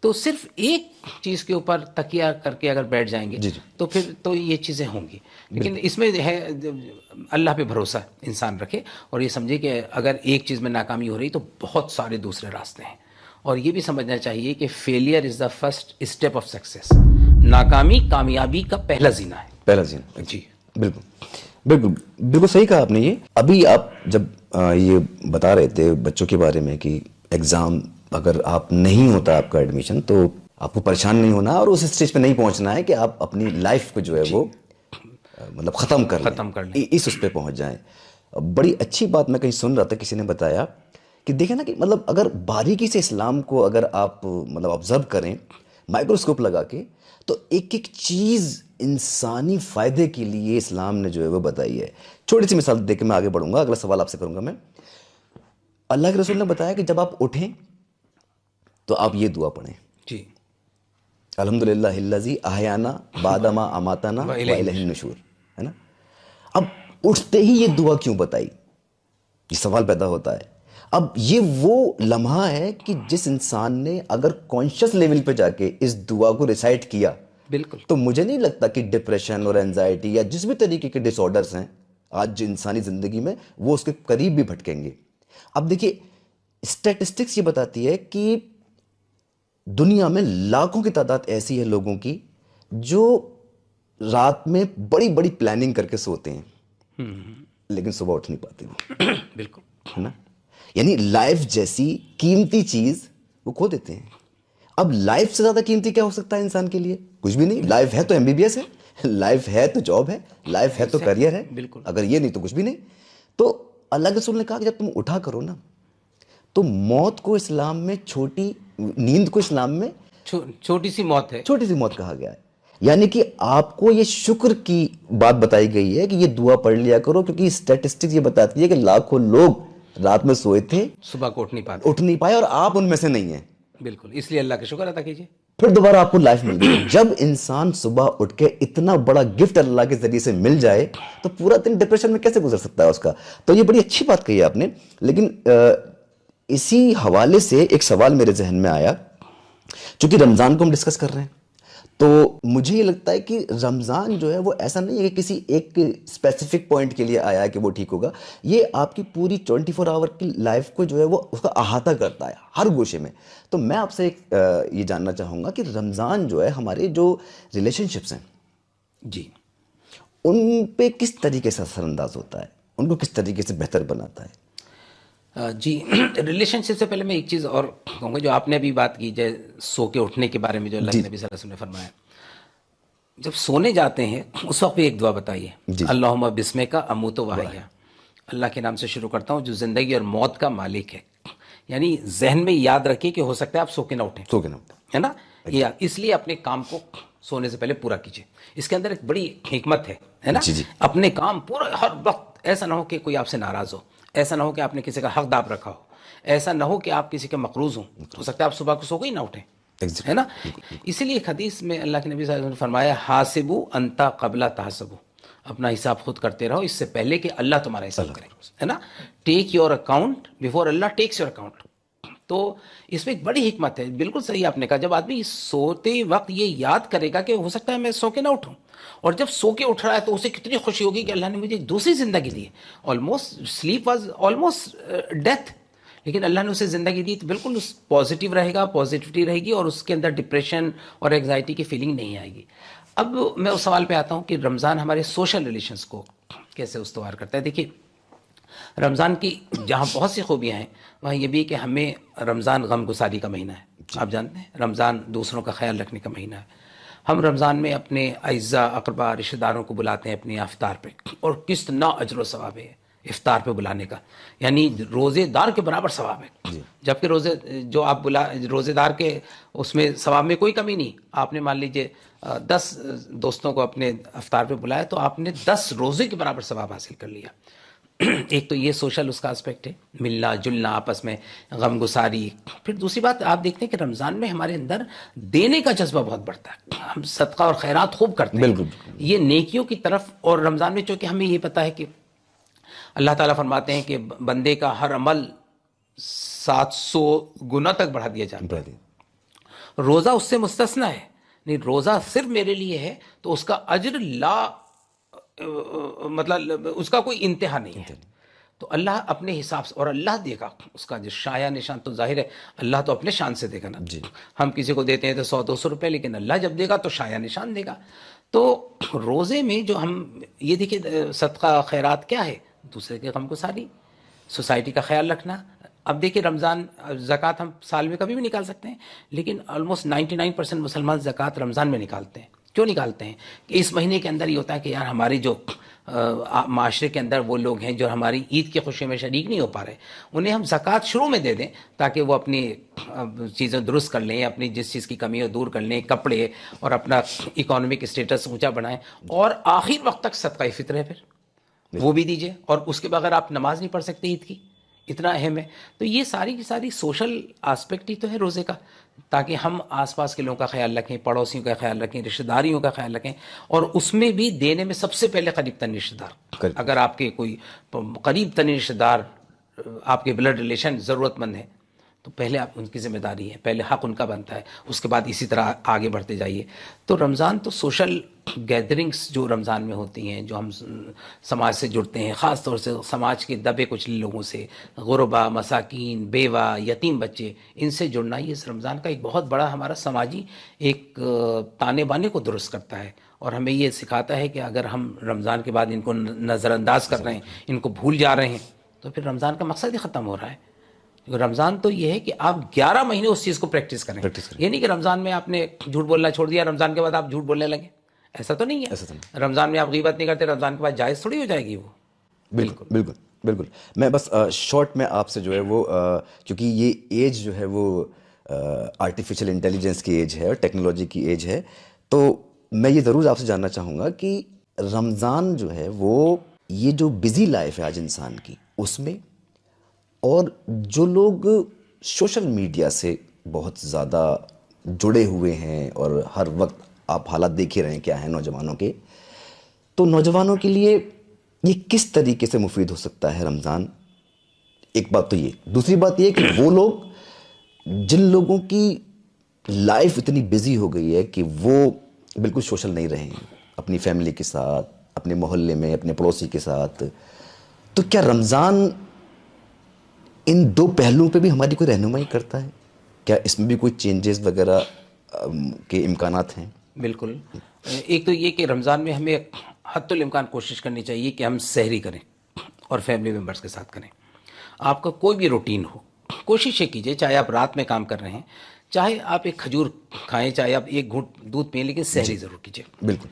تو صرف ایک چیز کے اوپر تکیہ کر کے اگر بیٹھ جائیں گے تو پھر تو یہ چیزیں ہوں گی. لیکن اس میں ہے اللہ پہ بھروسہ انسان رکھے اور یہ سمجھے کہ اگر ایک چیز میں ناکامی ہو رہی تو بہت سارے دوسرے راستے ہیں. اور یہ بھی سمجھنا چاہیے کہ failure is the first step of success. ناکامی کامیابی کا پہلا زینہ ہے. پہلا زینہ, جی بالکل صحیح کہا آپ نے. یہ ابھی آپ جب یہ بتا رہے تھے بچوں کے بارے میں کہ ایگزام اگر آپ نہیں ہوتا آپ کا ایڈمیشن تو آپ کو پریشان نہیں ہونا اور اس اسٹیج پہ نہیں پہنچنا ہے کہ آپ اپنی لائف کو جو ہے وہ مطلب ختم کر لیں, اس پہ پہنچ جائیں. بڑی اچھی بات میں کہیں سن رہا تھا, کسی نے بتایا کہ دیکھیں نا کہ مطلب اگر باریکی سے اسلام کو اگر آپ مطلب آبزرو کریں مائکروسکوپ لگا کے, تو ایک ایک چیز انسانی فائدے کے لیے اسلام نے جو ہے وہ بتائی ہے. چھوٹی سی مثال دے کے میں آگے بڑھوں گا, اگلا سوال آپ سے کروں گا میں. اللہ کے رسول نے بتایا کہ جب آپ اٹھیں تو آپ یہ دعا پڑھیں, جی, الحمدللہ الذی احیانا بعد ما اماتنا والیہ النشور، ہے نا. اب اٹھتے ہی یہ دعا کیوں بتائی، یہ سوال پیدا ہوتا ہے. اب یہ وہ لمحہ ہے کہ جس انسان نے اگر کانشیس لیول پہ جا کے اس دعا کو ریسائٹ کیا، بالکل، تو مجھے نہیں لگتا کہ ڈپریشن اور اینزائٹی یا جس بھی طریقے کے ڈس آرڈرس ہیں آج انسانی زندگی میں وہ اس کے قریب بھی بھٹکیں گے. اب دیکھیے اسٹیٹسٹکس یہ بتاتی ہے کہ دنیا میں لاکھوں کی تعداد ایسی ہے لوگوں کی جو رات میں بڑی بڑی پلاننگ کر کے سوتے ہیں لیکن صبح اٹھ نہیں پاتے، بالکل، ہے نا. یعنی لائف جیسی قیمتی چیز وہ کھو دیتے ہیں. اب لائف سے زیادہ قیمتی کیا ہو سکتا ہے انسان کے لیے؟ کچھ بھی نہیں. لائف ہے تو MBBS ہے، لائف ہے تو جاب ہے، لائف ہے تو کریئر ہے. بالکل. اگر یہ نہیں تو کچھ بھی نہیں. تو اللہ کے رسول نے کہا کہ جب تم اٹھا کرو نا تو موت کو اسلام میں چھوٹی، نیند کو اسلام میں چھوٹی سی موت ہے، چھوٹی سی موت کہا گیا ہے. یعنی کہ آپ کو یہ شکر کی بات بتائی گئی ہے کہ یہ دعا پڑھ لیا کرو، کیونکہ اسٹیٹسٹکس یہ بتاتی ہے کہ لاکھوں لوگ رات میں سوئے تھے، صبح کو اٹھ نہیں پائے، اور آپ ان میں سے نہیں ہیں. بالکل، اس لیے اللہ کا شکر ادا کیجیے. پھر دوبارہ آپ کو لائف مل گئی. جب انسان صبح اٹھ کے اتنا بڑا گفٹ اللہ کے ذریعے سے مل جائے تو پورا دن ڈپریشن میں کیسے گزر سکتا ہے اس کا. تو یہ بڑی اچھی بات کہی ہے آپ نے. لیکن اسی حوالے سے ایک سوال میرے ذہن میں آیا، چونکہ رمضان کو ہم ڈسکس کر رہے ہیں تو مجھے یہ لگتا ہے کہ رمضان جو ہے وہ ایسا نہیں ہے کہ کسی ایک اسپیسیفک پوائنٹ کے لیے آیا ہے کہ وہ ٹھیک ہوگا. یہ آپ کی پوری 24 آور کی لائف کو جو ہے وہ اس کا احاطہ کرتا ہے ہر گوشے میں. تو میں آپ سے یہ جاننا چاہوں گا کہ رمضان جو ہے ہمارے جو ریلیشن شپس ہیں جی، ان پہ کس طریقے سے اثر انداز ہوتا ہے، ان کو کس طریقے سے بہتر بناتا ہے؟ جی، ریلیشن شپ سے پہلے میں ایک چیز اور کہوں گا، جو آپ نے ابھی بات کی جائے سو کے اٹھنے کے بارے میں، جو اللہ کے نبی صلی اللہ علیہ وسلم نے فرمایا، جب سونے جاتے ہیں اس وقت بھی ایک دعا بتائیے، اللہم بسمک اموت و احیا، اللہ کے نام سے شروع کرتا ہوں جو زندگی اور موت کا مالک ہے. یعنی ذہن میں یاد رکھیے کہ ہو سکتا ہے آپ سو کے نہ اٹھیں، ہے نا. یہ اس لیے اپنے کام کو سونے سے پہلے پورا کیجیے. اس کے اندر ایک بڑی حکمت ہے نا. اپنے کام پورا ہر وقت، ایسا نہ ہو کہ کوئی آپ سے ناراض ہو، ایسا نہ ہو کہ آپ نے کسی کا حق داب رکھا ہو، ایسا نہ ہو کہ آپ کسی کے مقروض ہوں. ہو سکتا ہے آپ صبح کو سو کے ہی نہ اٹھیں، ہے نا. اسی لیے ایک حدیث میں اللہ کے نبی صلی اللہ علیہ وسلم نے فرمایا، حاسبو انتا قبل تحسبو، اپنا حساب خود کرتے رہو اس سے پہلے کہ اللہ تمہارا حساب کرے، ہے نا. Take your account before Allah takes your account. تو اس میں ایک بڑی حکمت ہے. بالکل صحیح آپ نے کہا. جب آدمی سوتے وقت یہ یاد کرے گا کہ ہو سکتا ہے میں سو کے نہ اٹھوں، اور جب سو کے اٹھ رہا ہے تو اسے کتنی خوشی ہوگی کہ اللہ نے مجھے ایک دوسری زندگی دی. Almost sleep was almost death, لیکن اللہ نے اسے زندگی دی. تو بالکل پازیٹیو رہے گا، پازیٹیوٹی رہے گی، اور اس کے اندر ڈپریشن اور اینگزائٹی کی فیلنگ نہیں آئے گی. اب میں اس سوال پہ آتا ہوں کہ رمضان ہمارے سوشل ریلیشنس کو کیسے استوار کرتا ہے. دیکھیے، رمضان کی جہاں بہت سی خوبیاں ہیں وہاں یہ بھی کہ ہمیں رمضان غم گساری کا مہینہ ہے. آپ جانتے ہیں رمضان دوسروں کا خیال رکھنے کا مہینہ ہے. ہم رمضان میں اپنے اعزاء اقربا رشتہ داروں کو بلاتے ہیں اپنی افطار پہ، اور کتنا اجر و ثواب ہے افطار پہ بلانے کا. یعنی روزے دار کے برابر ثواب ہے. جبکہ جو آپ روزے دار کے اس میں ثواب میں کوئی کمی نہیں. آپ نے مان لیجئے 10 دوستوں کو اپنے افطار پہ بلایا تو آپ نے 10 روزے کے برابر ثواب حاصل کر لیا. ایک تو یہ سوشل اس کا اسپیکٹ ہے، ملنا جلنا آپس میں، غم گساری. پھر دوسری بات آپ دیکھتے ہیں کہ رمضان میں ہمارے اندر دینے کا جذبہ بہت بڑھتا ہے. ہم صدقہ اور خیرات خوب کرتے ہیں، بالکل یہ نیکیوں کی طرف. اور رمضان میں چونکہ ہمیں یہ پتہ ہے کہ اللہ تعالیٰ فرماتے ہیں کہ بندے کا ہر عمل 700 گنا تک بڑھا دیا جاتا ہے. روزہ اس سے مستثنا ہے. نہیں، روزہ صرف میرے لیے ہے تو اس کا اجر مطلب اس کا کوئی انتہا نہیں ہے. تو اللہ اپنے حساب سے، اور اللہ دے گا اس کا جو شایع نشان. تو ظاہر ہے اللہ تو اپنے شان سے دے گا نا. ہم کسی کو دیتے ہیں تو 100-200 روپے، لیکن اللہ جب دے گا تو شایع نشان دے گا. تو روزے میں جو ہم یہ دیکھیں صدقہ خیرات کیا ہے، دوسرے کے غم گساری، سوسائٹی کا خیال رکھنا. اب دیکھیں رمضان، زکوٰۃ ہم سال میں کبھی بھی نکال سکتے ہیں، لیکن آلموسٹ 99% مسلمان زکوٰۃ رمضان میں نکالتے ہیں. کیوں نکالتے ہیں؟ کہ اس مہینے کے اندر یہ ہوتا ہے کہ یار ہماری جو معاشرے کے اندر وہ لوگ ہیں جو ہماری عید کی خوشی میں شریک نہیں ہو پا رہے، انہیں ہم زکوٰۃ شروع میں دے دیں تاکہ وہ اپنی چیزیں درست کر لیں، اپنی جس چیز کی کمی ہو دور کر لیں، کپڑے اور اپنا اکانومک اسٹیٹس اونچا بڑھائیں. اور آخر وقت تک صدقہ فطر ہے پھر وہ بھی دیجیے. اور اس کے بغیر آپ نماز نہیں پڑھ سکتے عید کی. اتنا اہم ہے. تو یہ ساری کی ساری سوشل آسپیکٹ ہی تو ہے روزے کا, تاکہ ہم آس پاس کے لوگوں کا خیال رکھیں, پڑوسیوں کا خیال رکھیں, رشتہ داریوں کا خیال رکھیں, اور اس میں بھی دینے میں سب سے پہلے قریب ترین رشتہ دار. اگر آپ کے کوئی قریب ترین رشتہ دار آپ کے بلڈ ریلیشن ضرورت مند ہیں تو پہلے آپ ان کی ذمہ داری ہے, پہلے حق ان کا بنتا ہے, اس کے بعد اسی طرح آگے بڑھتے جائیے. تو رمضان تو سوشل گیدرنگس جو رمضان میں ہوتی ہیں, جو ہم سماج سے جڑتے ہیں, خاص طور سے سماج کے دبے کچلے لوگوں سے, غربا, مساکین, بیوہ, یتیم بچے, ان سے جڑنا, یہ اس رمضان کا ایک بہت بڑا ہمارا سماجی ایک تانے بانے کو درست کرتا ہے, اور ہمیں یہ سکھاتا ہے کہ اگر ہم رمضان کے بعد ان کو نظر انداز کر رہے ہیں, ان کو بھول جا رہے ہیں, تو پھر رمضان کا مقصد ہی ختم ہو رہا ہے. رمضان تو یہ ہے کہ آپ 11 مہینے اس چیز کو پریکٹس کریں. یہ نہیں کہ رمضان میں آپ نے جھوٹ بولنا چھوڑ دیا, رمضان کے بعد آپ جھوٹ بولنے لگے, ایسا تو نہیں ہے. رمضان میں آپ غیبت نہیں کرتے, رمضان کے بعد جائز تھوڑی ہو جائے گی وہ. بالکل بالکل بالکل. میں بس شارٹ میں آپ سے جو ہے وہ کیونکہ یہ ایج جو ہے وہ آرٹیفیشل انٹیلیجنس کی ایج ہے اور ٹیکنالوجی کی ایج ہے, تو میں یہ ضرور آپ سے جاننا چاہوں گا کہ رمضان جو ہے وہ یہ جو بزی لائف ہے آج انسان کی, اس میں اور جو لوگ سوشل میڈیا سے بہت زیادہ جڑے ہوئے ہیں اور ہر وقت آپ حالات دیکھ ہی رہے ہیں کیا ہیں نوجوانوں کے, تو نوجوانوں کے لیے یہ کس طریقے سے مفید ہو سکتا ہے رمضان؟ ایک بات تو یہ. دوسری بات یہ کہ وہ لوگ جن لوگوں کی لائف اتنی بزی ہو گئی ہے کہ وہ بالکل سوشل نہیں رہے ہیں اپنی فیملی کے ساتھ, اپنے محلے میں, اپنے پڑوسی کے ساتھ, تو کیا رمضان ان دو پہلوؤں پہ بھی ہماری کوئی رہنمائی کرتا ہے؟ کیا اس میں بھی کوئی چینجز وغیرہ کے امکانات ہیں؟ بالکل. ایک تو یہ کہ رمضان میں ہمیں حد الامکان کوشش کرنی چاہیے کہ ہم سحری کریں اور فیملی ممبرس کے ساتھ کریں. آپ کا کوئی بھی روٹین ہو, کوشش یہ کیجیے, چاہے آپ رات میں کام کر رہے ہیں, چاہے آپ ایک کھجور کھائیں, چاہے آپ ایک گھونٹ دودھ پئیں, لیکن سحری ضرور کیجیے. بالکل.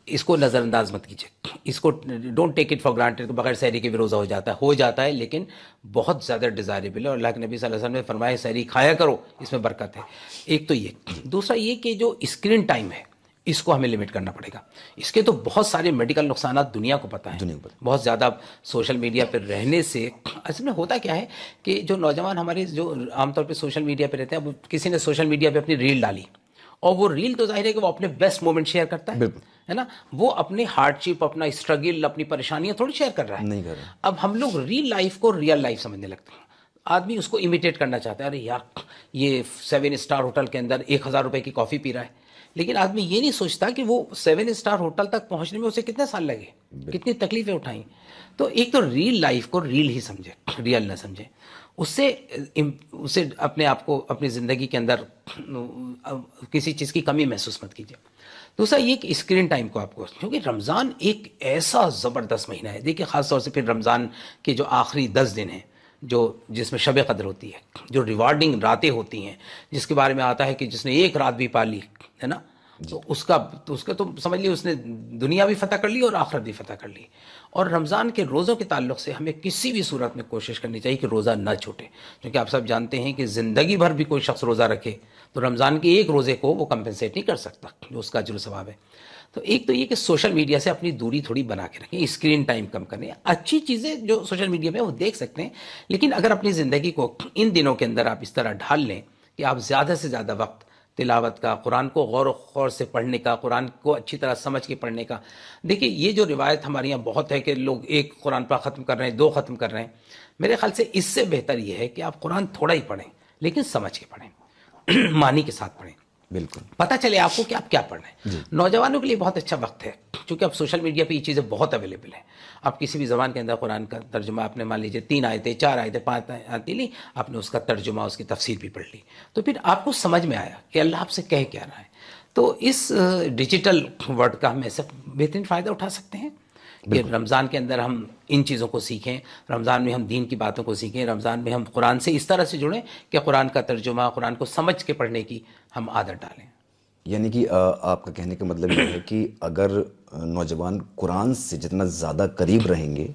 اس کو نظر انداز مت کیجیے, اس کو don't take it for granted. بغیر سحری کے بھی روزہ ہو جاتا ہے لیکن بہت زیادہ ڈیزائریبل ہے, اور اللہ کے نبی صلی اللہ علیہ وسلم نے فرمایا سحری کھایا کرو, اس میں برکت ہے. ایک تو یہ. دوسرا یہ کہ جو اسکرین ٹائم ہے اس کو ہمیں لمٹ کرنا پڑے گا. اس کے تو بہت سارے میڈیکل نقصانات دنیا کو پتہ ہیں. بہت زیادہ سوشل میڈیا پہ رہنے سے اصل میں ہوتا کیا ہے کہ جو نوجوان ہمارے جو عام طور پہ سوشل میڈیا پہ رہتے ہیں, اب کسی نے سوشل میڈیا پہ اپنی ریل ڈالی, اور وہ ریل تو ظاہر ہے کہ وہ اپنے بیسٹ مومنٹ شیئر کرتا ہے نا, وہ اپنی ہارڈ شپ, اپنا اسٹرگل, اپنی پریشانیاں تھوڑی شیئر کر رہا ہے. نہیں کر رہا. اب ہم لوگ ریل لائف کو ریئل لائف سمجھنے لگتے ہیں. آدمی اس کو امیٹیٹ کرنا چاہتا ہے, ارے یار یہ 7 اسٹار ہوٹل کے اندر 1000 روپے کی کافی پی رہا ہے, لیکن آدمی یہ نہیں سوچتا کہ وہ 7 اسٹار ہوٹل تک پہنچنے میں اسے کتنے سال لگے, کتنی تکلیفیں اٹھائیں. تو ایک تو ریل لائف کو ریل ہی سمجھے, ریئل نہ سمجھے. اسے اپنے آپ کو اپنی زندگی کے اندر کسی چیز کی کمی محسوس مت کیجیے. دوسرا یہ کہ اسکرین ٹائم کو آپ کو, کیونکہ رمضان ایک ایسا زبردست مہینہ ہے. دیکھیے خاص طور سے پھر رمضان کے جو آخری 10 دن ہیں, جس میں شب قدر ہوتی ہے, جو ریوارڈنگ راتیں ہوتی ہیں, جس کے بارے میں آتا ہے کہ جس نے ایک رات بھی پالی ہے نا, تو اس کا تو سمجھ لیے اس نے دنیا بھی فتح کر لی اور آخرت بھی فتح کر لی. اور رمضان کے روزوں کے تعلق سے ہمیں کسی بھی صورت میں کوشش کرنی چاہیے کہ روزہ نہ چھوٹے, کیونکہ آپ سب جانتے ہیں کہ زندگی بھر بھی کوئی شخص روزہ رکھے تو رمضان کے ایک روزے کو وہ کمپنسیٹ نہیں کر سکتا جو اس کا اجر و ثواب ہے. تو ایک تو یہ کہ سوشل میڈیا سے اپنی دوری تھوڑی بنا کے رکھیں, اسکرین ٹائم کم کریں. اچھی چیزیں جو سوشل میڈیا میں وہ دیکھ سکتے ہیں, لیکن اگر اپنی زندگی کو ان دنوں کے اندر آپ اس طرح ڈھال لیں کہ آپ زیادہ سے زیادہ وقت تلاوت کا, قرآن کو غور و خوض سے پڑھنے کا, قرآن کو اچھی طرح سمجھ کے پڑھنے کا. دیکھیے یہ جو روایت ہمارے یہاں بہت ہے کہ لوگ ایک قرآن پاک ختم کر رہے ہیں, 2 ختم کر رہے ہیں. میرے خیال سے اس سے بہتر یہ ہے کہ آپ قرآن تھوڑا ہی پڑھیں لیکن سمجھ کے پڑھیں, معنی کے ساتھ پڑھیں, بالکل پتہ چلے آپ کو کہ آپ کیا پڑھ رہے ہیں. نوجوانوں کے لیے بہت اچھا وقت ہے کیونکہ اب سوشل میڈیا پہ یہ چیزیں بہت اویلیبل ہیں. آپ کسی بھی زبان کے اندر قرآن کا ترجمہ آپ نے مان لیجیے 3 آیتیں 4 آیتیں 5 آیتیں لی, آپ نے اس کا ترجمہ اس کی تفسیر بھی پڑھ لی, تو پھر آپ کو سمجھ میں آیا کہ اللہ آپ سے کہہ کیا رہا ہے. تو اس ڈیجیٹل ورڈ کا ہم ایسا بہترین فائدہ اٹھا سکتے ہیں کہ رمضان کے اندر ہم ان چیزوں کو سیکھیں, رمضان میں ہم دین کی باتوں کو سیکھیں, رمضان میں ہم قرآن سے اس طرح سے جڑیں کہ قرآن کا ترجمہ, قرآن کو سمجھ کے پڑھنے کی ہم عادت ڈالیں. یعنی کہ آپ کا کہنے کا مطلب یہ ہے کہ اگر نوجوان قرآن سے جتنا زیادہ قریب رہیں گے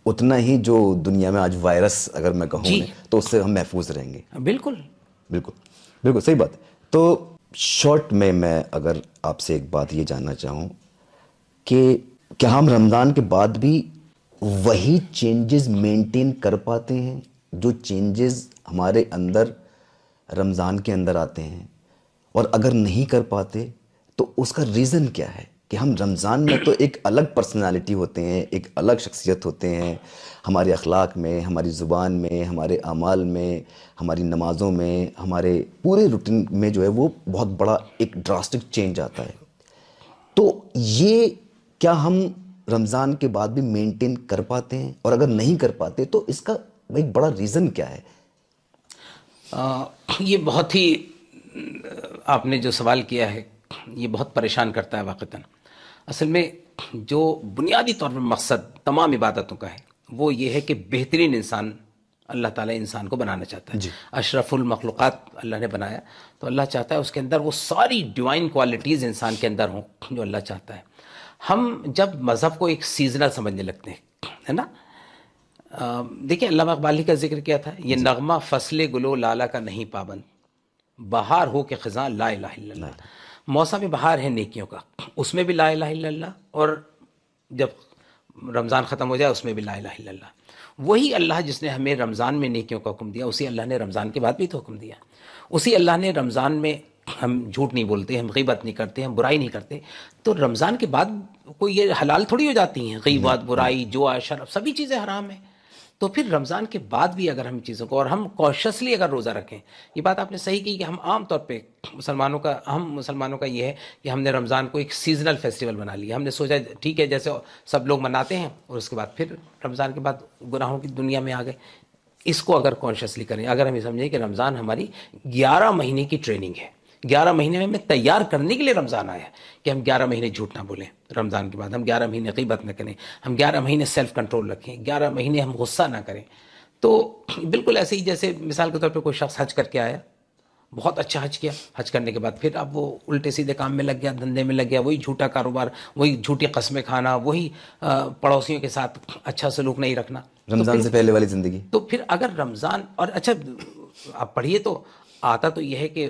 اتنا ہی جو دنیا میں آج وائرس اگر میں کہوں تو اس سے ہم محفوظ رہیں گے. بالکل بالکل بالکل صحیح بات. تو شارٹ میں اگر آپ سے ایک بات یہ جاننا چاہوں کہ کیا ہم رمضان کے بعد بھی وہی چینجز مینٹین کر پاتے ہیں جو چینجز ہمارے اندر رمضان کے اندر آتے ہیں اور اگر نہیں کر پاتے تو اس کا ریزن کیا ہے کہ ہم رمضان میں تو ایک الگ پرسنالٹی ہوتے ہیں, ایک الگ شخصیت ہوتے ہیں, ہمارے اخلاق میں, ہماری زبان میں, ہمارے اعمال میں, ہماری نمازوں میں, ہمارے پورے روٹین میں جو ہے وہ بہت بڑا ایک ڈراسٹک چینج آتا ہے. تو یہ کیا ہم رمضان کے بعد بھی مینٹین کر پاتے ہیں, اور اگر نہیں کر پاتے تو اس کا ایک بڑا ریزن کیا ہے؟ یہ بہت ہی آپ نے جو سوال کیا ہے یہ بہت پریشان کرتا ہے واقعتاً. اصل میں جو بنیادی طور پر مقصد تمام عبادتوں کا ہے وہ یہ ہے کہ بہترین انسان اللہ تعالیٰ انسان کو بنانا چاہتا ہے. اشرف المخلوقات اللہ نے بنایا تو اللہ چاہتا ہے اس کے اندر وہ ساری ڈیوائن کوالٹیز انسان کے اندر ہوں جو اللہ چاہتا ہے. ہم جب مذہب کو ایک سیزنل سمجھنے لگتے ہیں, ہے نا, دیکھیں علامہ اقبال کا ذکر کیا تھا, یہ نغمہ فصل گلو لالا کا نہیں پابند, بہار ہو کہ خزاں لا الہ الا اللہ. موسم بہار ہے نیکیوں کا, اس میں بھی لا الہ الا اللہ, اور جب رمضان ختم ہو جائے اس میں بھی لا الہ الا اللہ. وہی اللہ جس نے ہمیں رمضان میں نیکیوں کا حکم دیا اسی اللہ نے رمضان کے بعد بھی تو حکم دیا. اسی اللہ نے رمضان میں ہم جھوٹ نہیں بولتے, ہم غیبت نہیں کرتے, ہم برائی نہیں کرتے, تو رمضان کے بعد کوئی یہ حلال تھوڑی ہو جاتی ہیں, غیبت, برائی, جوا, شراب, سبھی چیزیں حرام ہیں. تو پھر رمضان کے بعد بھی اگر ہم چیزوں کو, اور ہم کانشیسلی اگر روزہ رکھیں, یہ بات آپ نے صحیح کی کہ ہم عام طور پہ مسلمانوں کا یہ ہے کہ ہم نے رمضان کو ایک سیزنل فیسٹیول بنا لیا. ہم نے سوچا ٹھیک ہے جیسے سب لوگ مناتے ہیں, اور اس کے بعد پھر رمضان کے بعد گناہوں کی دنیا میں آ گئے. اس کو اگر کانشیسلی کریں, اگر ہم یہ سمجھیں کہ رمضان ہماری 11 مہینے کی ٹریننگ ہے, 11 مہینے میں ہمیں تیار کرنے کے لیے رمضان آیا کہ ہم 11 مہینے جھوٹ نہ بولیں, رمضان کے بعد ہم 11 مہینے غیبت نہ کریں, ہم 11 مہینے سیلف کنٹرول رکھیں, 11 مہینے ہم غصہ نہ کریں. تو بالکل ایسے ہی جیسے مثال کے طور پہ کوئی شخص حج کر کے آیا, بہت اچھا حج کیا, حج کرنے کے بعد پھر اب وہ الٹے سیدھے کام میں لگ گیا, دھندے میں لگ گیا, وہی جھوٹا کاروبار, وہی جھوٹی قسمیں کھانا, وہی پڑوسیوں کے ساتھ اچھا سلوک نہیں رکھنا, رمضان سے پہلے والی زندگی. تو پھر اگر رمضان, اور اچھا آپ پڑھیے تو آتا تو یہ ہے کہ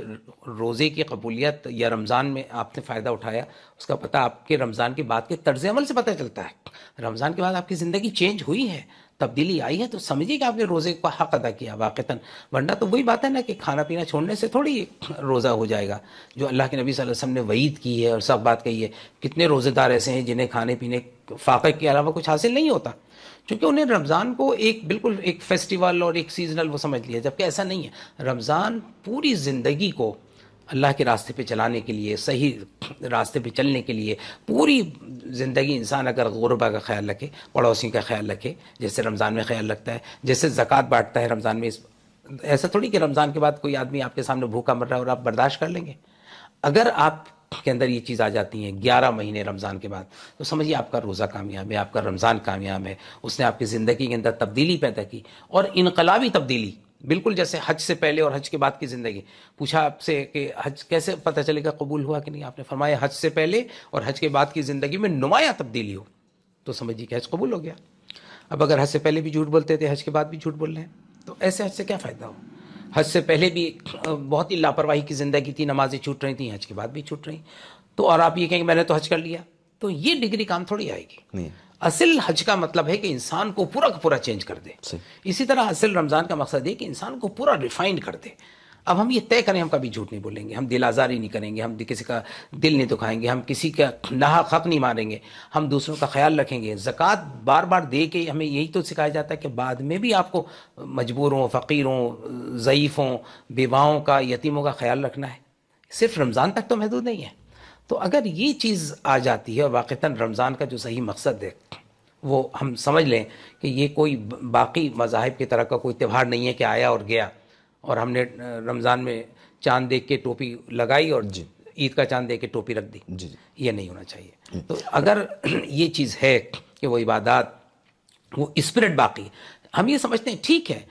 روزے کی قبولیت یا رمضان میں آپ نے فائدہ اٹھایا, اس کا پتہ آپ کے رمضان کے بعد کے طرز عمل سے پتہ چلتا ہے. رمضان کے بعد آپ کی زندگی چینج ہوئی ہے, تبدیلی آئی ہے, تو سمجھیے کہ آپ نے روزے کا حق ادا کیا واقعتاً. ورنہ تو وہی بات ہے نا کہ کھانا پینا چھوڑنے سے تھوڑی روزہ ہو جائے گا. جو اللہ کے نبی صلی اللہ علیہ وسلم نے وعید کی ہے اور سب بات کہی ہے, کتنے روزے دار ایسے ہیں جنہیں کھانے پینے فاقے کے علاوہ کچھ حاصل نہیں ہوتا, چونکہ انہیں رمضان کو ایک بالکل ایک فیسٹیول اور ایک سیزنل وہ سمجھ لیا, جبکہ ایسا نہیں ہے. رمضان پوری زندگی کو اللہ کے راستے پہ چلانے کے لیے, صحیح راستے پہ چلنے کے لیے, پوری زندگی انسان اگر غربا کا خیال رکھے, پڑوسی کا خیال رکھے, جیسے رمضان میں خیال رکھتا ہے, جیسے زکوٰۃ بانٹتا ہے رمضان میں, ایسا تھوڑی کہ رمضان کے بعد کوئی آدمی آپ کے سامنے بھوکا مر رہا ہے اور آپ برداشت کر لیں گے. اگر آپ کے اندر یہ چیز آ جاتی ہیں 11 مہینے رمضان کے بعد, تو سمجھیے آپ کا روزہ کامیاب ہے, آپ کا رمضان کامیاب ہے. اس نے آپ کی زندگی کے اندر تبدیلی پیدا کی, اور انقلابی تبدیلی, بالکل جیسے حج سے پہلے اور حج کے بعد کی زندگی. پوچھا آپ سے کہ حج کیسے پتہ چلے گا قبول ہوا کہ نہیں, آپ نے فرمایا حج سے پہلے اور حج کے بعد کی زندگی میں نمایاں تبدیلی ہو, تو سمجھیے کہ حج قبول ہو گیا. اب اگر حج سے پہلے بھی جھوٹ بولتے تھے, حج کے بعد بھی جھوٹ بول رہے ہیں, تو ایسے حج سے کیا فائدہ ہو. حج سے پہلے بھی بہت ہی لاپرواہی کی زندگی تھی, نمازیں چھوٹ رہی تھیں, حج کے بعد بھی چھوٹ رہی, تو اور آپ یہ کہیں کہ میں نے تو حج کر لیا, تو یہ ڈگری کام تھوڑی آئے گی. اصل حج کا مطلب ہے کہ انسان کو پورا کا پورا چینج کر دے. اسی طرح اصل رمضان کا مقصد ہے کہ انسان کو پورا ریفائنڈ کر دے. اب ہم یہ طے کریں ہم کبھی جھوٹ نہیں بولیں گے, ہم دل آزاری نہیں کریں گے, ہم کسی کا دل نہیں دکھائیں گے, ہم کسی کا ناحق حق نہیں ماریں گے, ہم دوسروں کا خیال رکھیں گے. زکوٰۃ بار بار دے کے ہمیں یہی تو سکھایا جاتا ہے کہ بعد میں بھی آپ کو مجبوروں, فقیروں, ضعیفوں, بیواؤں کا, یتیموں کا خیال رکھنا ہے. صرف رمضان تک تو محدود نہیں ہے. تو اگر یہ چیز آ جاتی ہے, اور واقعتاً رمضان کا جو صحیح مقصد ہے وہ ہم سمجھ لیں کہ یہ کوئی باقی مذاہب کی طرح کا کوئی تہوار نہیں ہے کہ آیا اور گیا, اور ہم نے رمضان میں چاند دیکھ کے ٹوپی لگائی اور عید کا چاند دیکھ کے ٹوپی رکھ دی, یہ نہیں ہونا چاہیے. تو اگر یہ چیز ہے کہ وہ عبادات, وہ اسپرٹ باقی, ہم یہ سمجھتے ہیں ٹھیک ہے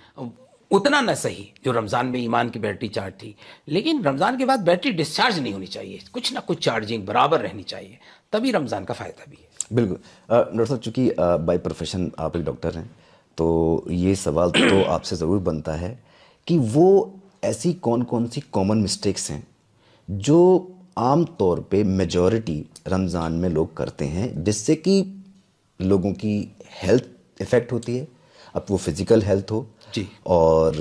اتنا نہ صحیح جو رمضان میں ایمان کی بیٹری چارج تھی, لیکن رمضان کے بعد بیٹری ڈسچارج نہیں ہونی چاہیے, کچھ نہ کچھ چارجنگ برابر رہنی چاہیے, تبھی رمضان کا فائدہ بھی ہے. بالکل. ڈاکٹر صاحب, چونکہ بائی پروفیشن آپ ایک ڈاکٹر ہیں, تو یہ سوال تو آپ سے ضرور بنتا ہے کہ وہ ایسی کون کون سی کامن مسٹیکس ہیں جو عام طور پہ میجورٹی رمضان میں لوگ کرتے ہیں, جس سے کہ لوگوں کی ہیلتھ افیکٹ ہوتی ہے, اب وہ فزیکل ہیلتھ ہو جی. اور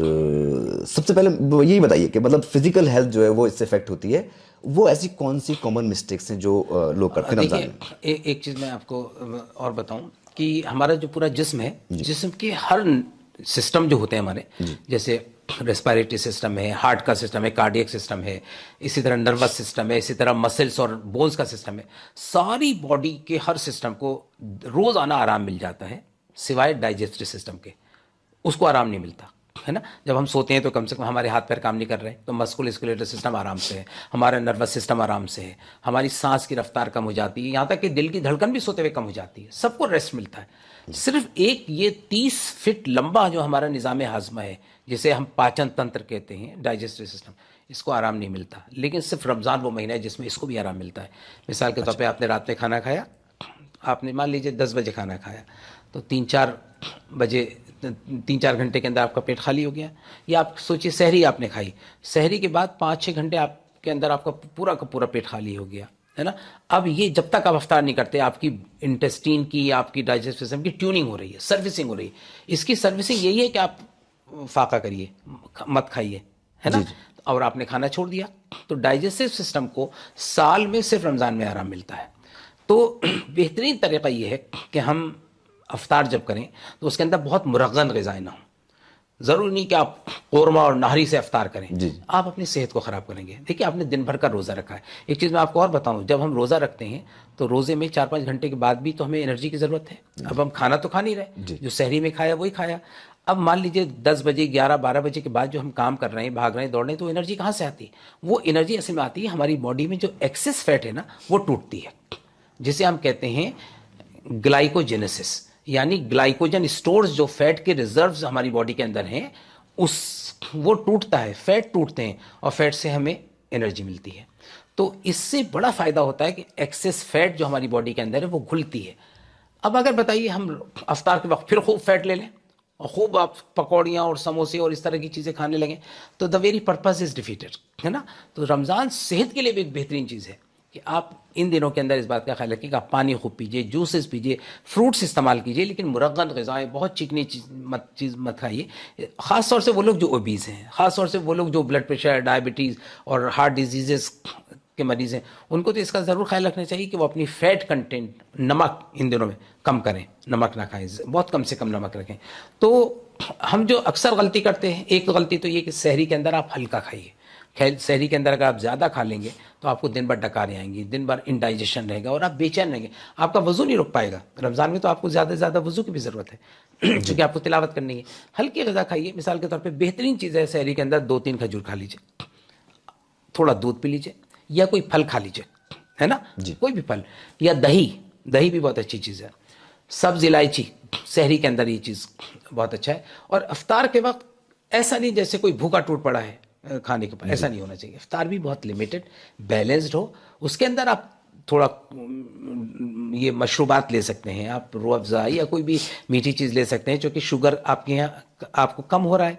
سب سے پہلے یہی بتائیے کہ مطلب فزیکل ہیلتھ جو ہے وہ اس سے افیکٹ ہوتی ہے, وہ ایسی کون سی کامن مسٹیکس ہیں جو لوگ کرتے ہیں رمضان میں؟ دیکھیے ایک چیز میں آپ کو اور بتاؤں کہ ہمارا جو پورا جسم ہے, جسم کے ہر سسٹم جو ہوتے ہیں ہمارے, جیسے ریسپائریٹری سسٹم ہے, ہارٹ کا سسٹم ہے, کارڈیک سسٹم ہے, اسی طرح نروس سسٹم ہے, اسی طرح مسلس اور بونز کا سسٹم ہے, ساری باڈی کے ہر سسٹم کو روزانہ آرام مل جاتا ہے سوائے ڈائجسٹو سسٹم کے, اس کو آرام نہیں ملتا ہے نا. جب ہم سوتے ہیں تو کم سے کم ہمارے ہاتھ پیر کام نہیں کر رہے, تو مسکول اسکلیٹل سسٹم آرام سے ہے, ہمارا نروس سسٹم آرام سے ہے, ہماری سانس کی رفتار کم ہو جاتی ہے, یہاں تک کہ دل کی دھڑکن بھی سوتے ہوئے کم ہو جاتی ہے, سب کو ریسٹ ملتا ہے. صرف ایک یہ 30 فٹ لمبا جو ہمارا نظام ہاضمہ ہے, جسے ہم پاچن تنتر کہتے ہیں, ڈائجسٹو سسٹم, اس کو آرام نہیں ملتا. لیکن صرف رمضان وہ مہینہ ہے جس میں اس کو بھی آرام ملتا ہے. مثال کے طور پہ آپ نے رات میں کھانا کھایا, آپ نے مان لیجیے 10 بجے کھانا کھایا, تو 3-4 گھنٹے کے اندر آپ کا پیٹ خالی ہو گیا. یا آپ سوچیے سحری آپ نے کھائی, سحری کے بعد 5-6 گھنٹے آپ کے اندر آپ کا پورا پیٹ خالی ہو گیا ہے نا. اب یہ جب تک آپ افطار نہیں کرتے, آپ کی انٹسٹین کی, آپ کی ڈائجسٹو سسٹم کی ٹیوننگ ہو رہی ہے, سروسنگ ہو رہی ہے. اس کی سروسنگ یہی ہے کہ آپ فاقہ کریے, مت کھائیے ہے نا, اور آپ نے کھانا چھوڑ دیا. تو ڈائجسٹو سسٹم کو سال میں صرف رمضان میں آرام ملتا ہے. تو بہترین طریقہ یہ ہے کہ ہم افطار جب کریں تو اس کے اندر بہت مرغن غذائیں نہ ہوں. ضروری نہیں کہ آپ قورمہ اور نہاری سے افطار کریں, آپ اپنی صحت کو خراب کریں گے. دیکھیے آپ نے دن بھر کا روزہ رکھا ہے. ایک چیز میں آپ کو اور بتاؤں, جب ہم روزہ رکھتے ہیں تو روزے میں 4-5 گھنٹے کے بعد بھی تو ہمیں انرجی کی ضرورت ہے. اب ہم کھانا تو کھا نہیں رہے, جو سحری میں کھایا وہی کھایا. اب مان لیجیے 10 بجے 11-12 بجے کے بعد جو ہم کام کر رہے ہیں, بھاگ رہے ہیں, دوڑ رہے ہیں, تو انرجی کہاں سے آتی ہے؟ وہ انرجی اصل میں آتی ہے ہماری باڈی میں جو ایکسس فیٹ ہے نا, وہ ٹوٹتی ہے, جسے ہم کہتے ہیں گلائکوجینیسس. یعنی گلائکوجن اسٹورز, جو فیٹ کے ریزروز ہماری باڈی کے اندر ہیں, وہ ٹوٹتا ہے, فیٹ ٹوٹتے ہیں, اور فیٹ سے ہمیں انرجی ملتی ہے. تو اس سے بڑا فائدہ ہوتا ہے کہ ایکسس فیٹ جو ہماری باڈی کے اندر ہے وہ گھلتی ہے. اب اگر بتائیے ہم افطار کے وقت پھر خوب فیٹ لے لیں اور خوب آپ پکوڑیاں اور سموسے اور اس طرح کی چیزیں کھانے لگیں, تو the very purpose is defeated ہے نا. تو رمضان صحت کے لیے بھی ایک بہترین چیز ہے کہ آپ ان دنوں کے اندر اس بات کا خیال رکھیں کہ آپ پانی خوب پیجیے, جوسز پیجیے, فروٹس استعمال کیجیے, لیکن مرغن غذائیں, بہت چکنی چیز مت کھائیے. خاص طور سے وہ لوگ جو اوبیز ہیں, خاص طور سے وہ لوگ جو بلڈ پریشر, ڈائبٹیز اور ہارٹ ڈیزیزز کے مریض ہیں, ان کو تو اس کا ضرور خیال رکھنا چاہیے کہ وہ اپنی فیٹ کنٹینٹ, نمک ان دنوں میں کم کریں, نمک نہ کھائیں, بہت کم سے کم نمک رکھیں. تو ہم جو اکثر غلطی کرتے ہیں, ایک غلطی تو یہ کہ سحری کے اندر آپ ہلکا کھائیے. سحری کے اندر اگر آپ زیادہ کھا لیں گے تو آپ کو دن بھر ڈکاریں آئیں گی, دن بھر انڈائجیشن رہے گا اور آپ بے چین رہیں گے, آپ کا وضو نہیں رک پائے گا. رمضان میں تو آپ کو زیادہ سے زیادہ وضو کی بھی ضرورت ہے کیونکہ آپ کو تلاوت کرنی ہے. ہلکی غذا کھائیے. مثال کے طور پہ بہترین چیز ہے سحری کے اندر 2-3 کھجور کھا لیجیے, تھوڑا دودھ پی لیجیے, یا کوئی پھل کھا لیجیے ہے نا, کوئی بھی پھل, یا دہی بھی بہت اچھی چیز ہے. سبز الائچی سحری کے اندر یہ چیز بہت اچھا ہے. اور افطار کے وقت ایسا نہیں جیسے کوئی بھوکا ٹوٹ پڑا ہے کھانے کے اوپر, ایسا نہیں ہونا چاہیے. افطار بھی بہت لمیٹڈ, بیلنسڈ ہو. اس کے اندر آپ تھوڑا یہ مشروبات لے سکتے ہیں, آپ روح افزا یا کوئی بھی میٹھی چیز لے سکتے ہیں, چونکہ شوگر آپ کے یہاں آپ کو کم ہو رہا ہے.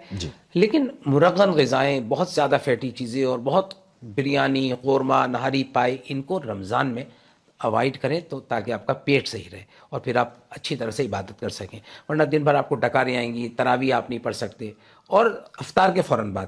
لیکن مرغن غذائیں, بہت زیادہ فیٹی چیزیں اور بہت بریانی, قورمہ, نہاری, پائی, ان کو رمضان میں اوائڈ کریں, تو تاکہ آپ کا پیٹ صحیح رہے اور پھر آپ اچھی طرح سے عبادت کر سکیں. ورنہ دن بھر آپ کو ڈکاریں آئیں گی, تراویح آپ نہیں پڑھ سکتے. اور افطار کے فوراً بعد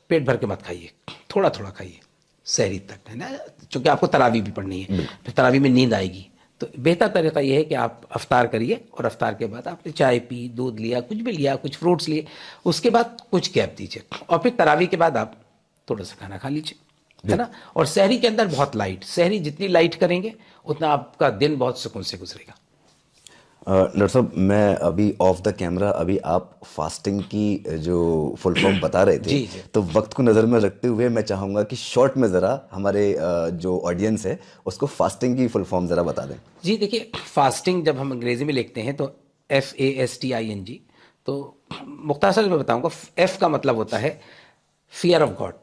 پیٹ بھر کے مت کھائیے, تھوڑا تھوڑا کھائیے سحری تک ہے نا, چونکہ آپ کو تراویح بھی پڑھنی ہے, پھر تراویح میں نیند آئے گی. تو بہتر طریقہ یہ ہے کہ آپ افطار کریے, اور افطار کے بعد آپ نے چائے پی, دودھ لیا, کچھ بھی لیا, کچھ فروٹس لیے, اس کے بعد کچھ گیپ دیجیے, اور پھر تراویح کے بعد آپ تھوڑا سا کھانا کھا لیجیے ہے نا. اور سحری کے اندر بہت لائٹ, سحری جتنی لائٹ کریں گے اتنا آپ کا دن بہت سکون سے گزرے گا. ڈاکٹر صاحب, میں ابھی آف دا کیمرہ ابھی آپ فاسٹنگ کی جو فل فارم بتا رہے تھے, تو وقت کو نظر میں رکھتے ہوئے میں چاہوں گا کہ شارٹ میں ذرا ہمارے جو آڈینس ہے اس کو فاسٹنگ کی فل فارم ذرا بتا دیں. جی دیکھیے, فاسٹنگ جب ہم انگریزی میں لکھتے ہیں تو FASTING, تو مختصر میں بتاؤں گا. F کا مطلب ہوتا ہے فیئر آف گاڈ,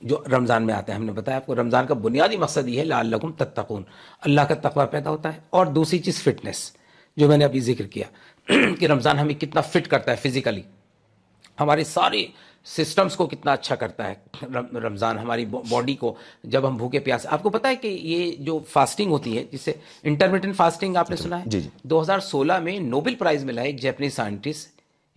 جو رمضان میں آتا ہے. ہم نے بتایا آپ کو رمضان کا بنیادی مقصد یہ ہے لعلکم تتقون, اللہ کا تقوی پیدا ہوتا ہے. اور دوسری چیز فٹنس, جو میں نے ابھی ذکر کیا کہ رمضان ہمیں کتنا فٹ کرتا ہے فزیکلی, ہمارے سارے سسٹمز کو کتنا اچھا کرتا ہے رمضان, ہماری باڈی کو. جب ہم بھوکے پیاسے, آپ کو پتہ ہے کہ یہ جو فاسٹنگ ہوتی ہے جسے انٹرمیٹنٹ فاسٹنگ آپ نے سنا ہے, 2016 میں نوبل پرائز ملا ہے ایک جیپنیز سائنٹسٹ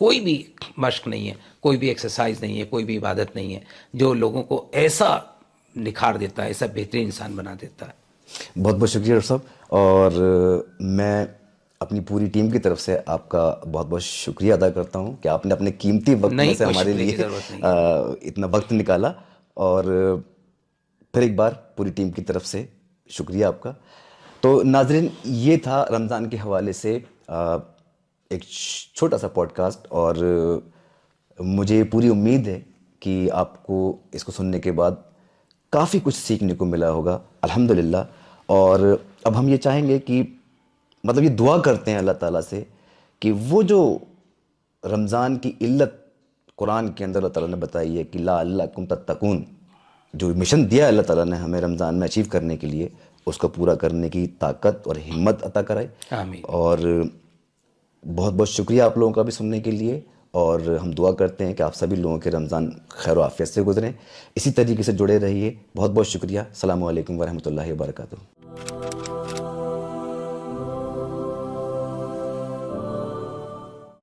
کوئی بھی مشق نہیں ہے, کوئی بھی ایکسرسائز نہیں ہے, کوئی بھی عبادت نہیں ہے جو لوگوں کو ایسا نکھار دیتا ہے, ایسا بہترین انسان بنا دیتا ہے. بہت بہت شکریہ ڈاکٹر صاحب. اور میں اپنی پوری ٹیم کی طرف سے آپ کا بہت بہت شکریہ ادا کرتا ہوں کہ آپ نے اپنے قیمتی وقت میں سے ہمارے لیے اتنا وقت نکالا. اور پھر ایک بار پوری ٹیم کی طرف سے شکریہ آپ کا. تو ناظرین, یہ تھا رمضان کے حوالے سے ایک چھوٹا سا پوڈ کاسٹ, اور مجھے پوری امید ہے کہ آپ کو اس کو سننے کے بعد کافی کچھ سیکھنے کو ملا ہوگا الحمدللہ. اور اب ہم یہ چاہیں گے کہ مطلب یہ دعا کرتے ہیں اللہ تعالیٰ سے کہ وہ جو رمضان کی علت قرآن کے اندر اللہ تعالیٰ نے بتائی ہے کہ لعلکم تتقون, جو مشن دیا اللہ تعالیٰ نے ہمیں رمضان میں اچیو کرنے کے لیے, اس کو پورا کرنے کی طاقت اور ہمت عطا کرائے. آمین. اور بہت بہت شکریہ آپ لوگوں کا بھی سننے کے لیے, اور ہم دعا کرتے ہیں کہ آپ سبھی لوگوں کے رمضان خیر و عافیت سے گزریں. اسی طریقے سے جڑے رہیے. بہت بہت شکریہ. السلام علیکم ورحمۃ اللہ وبرکاتہ.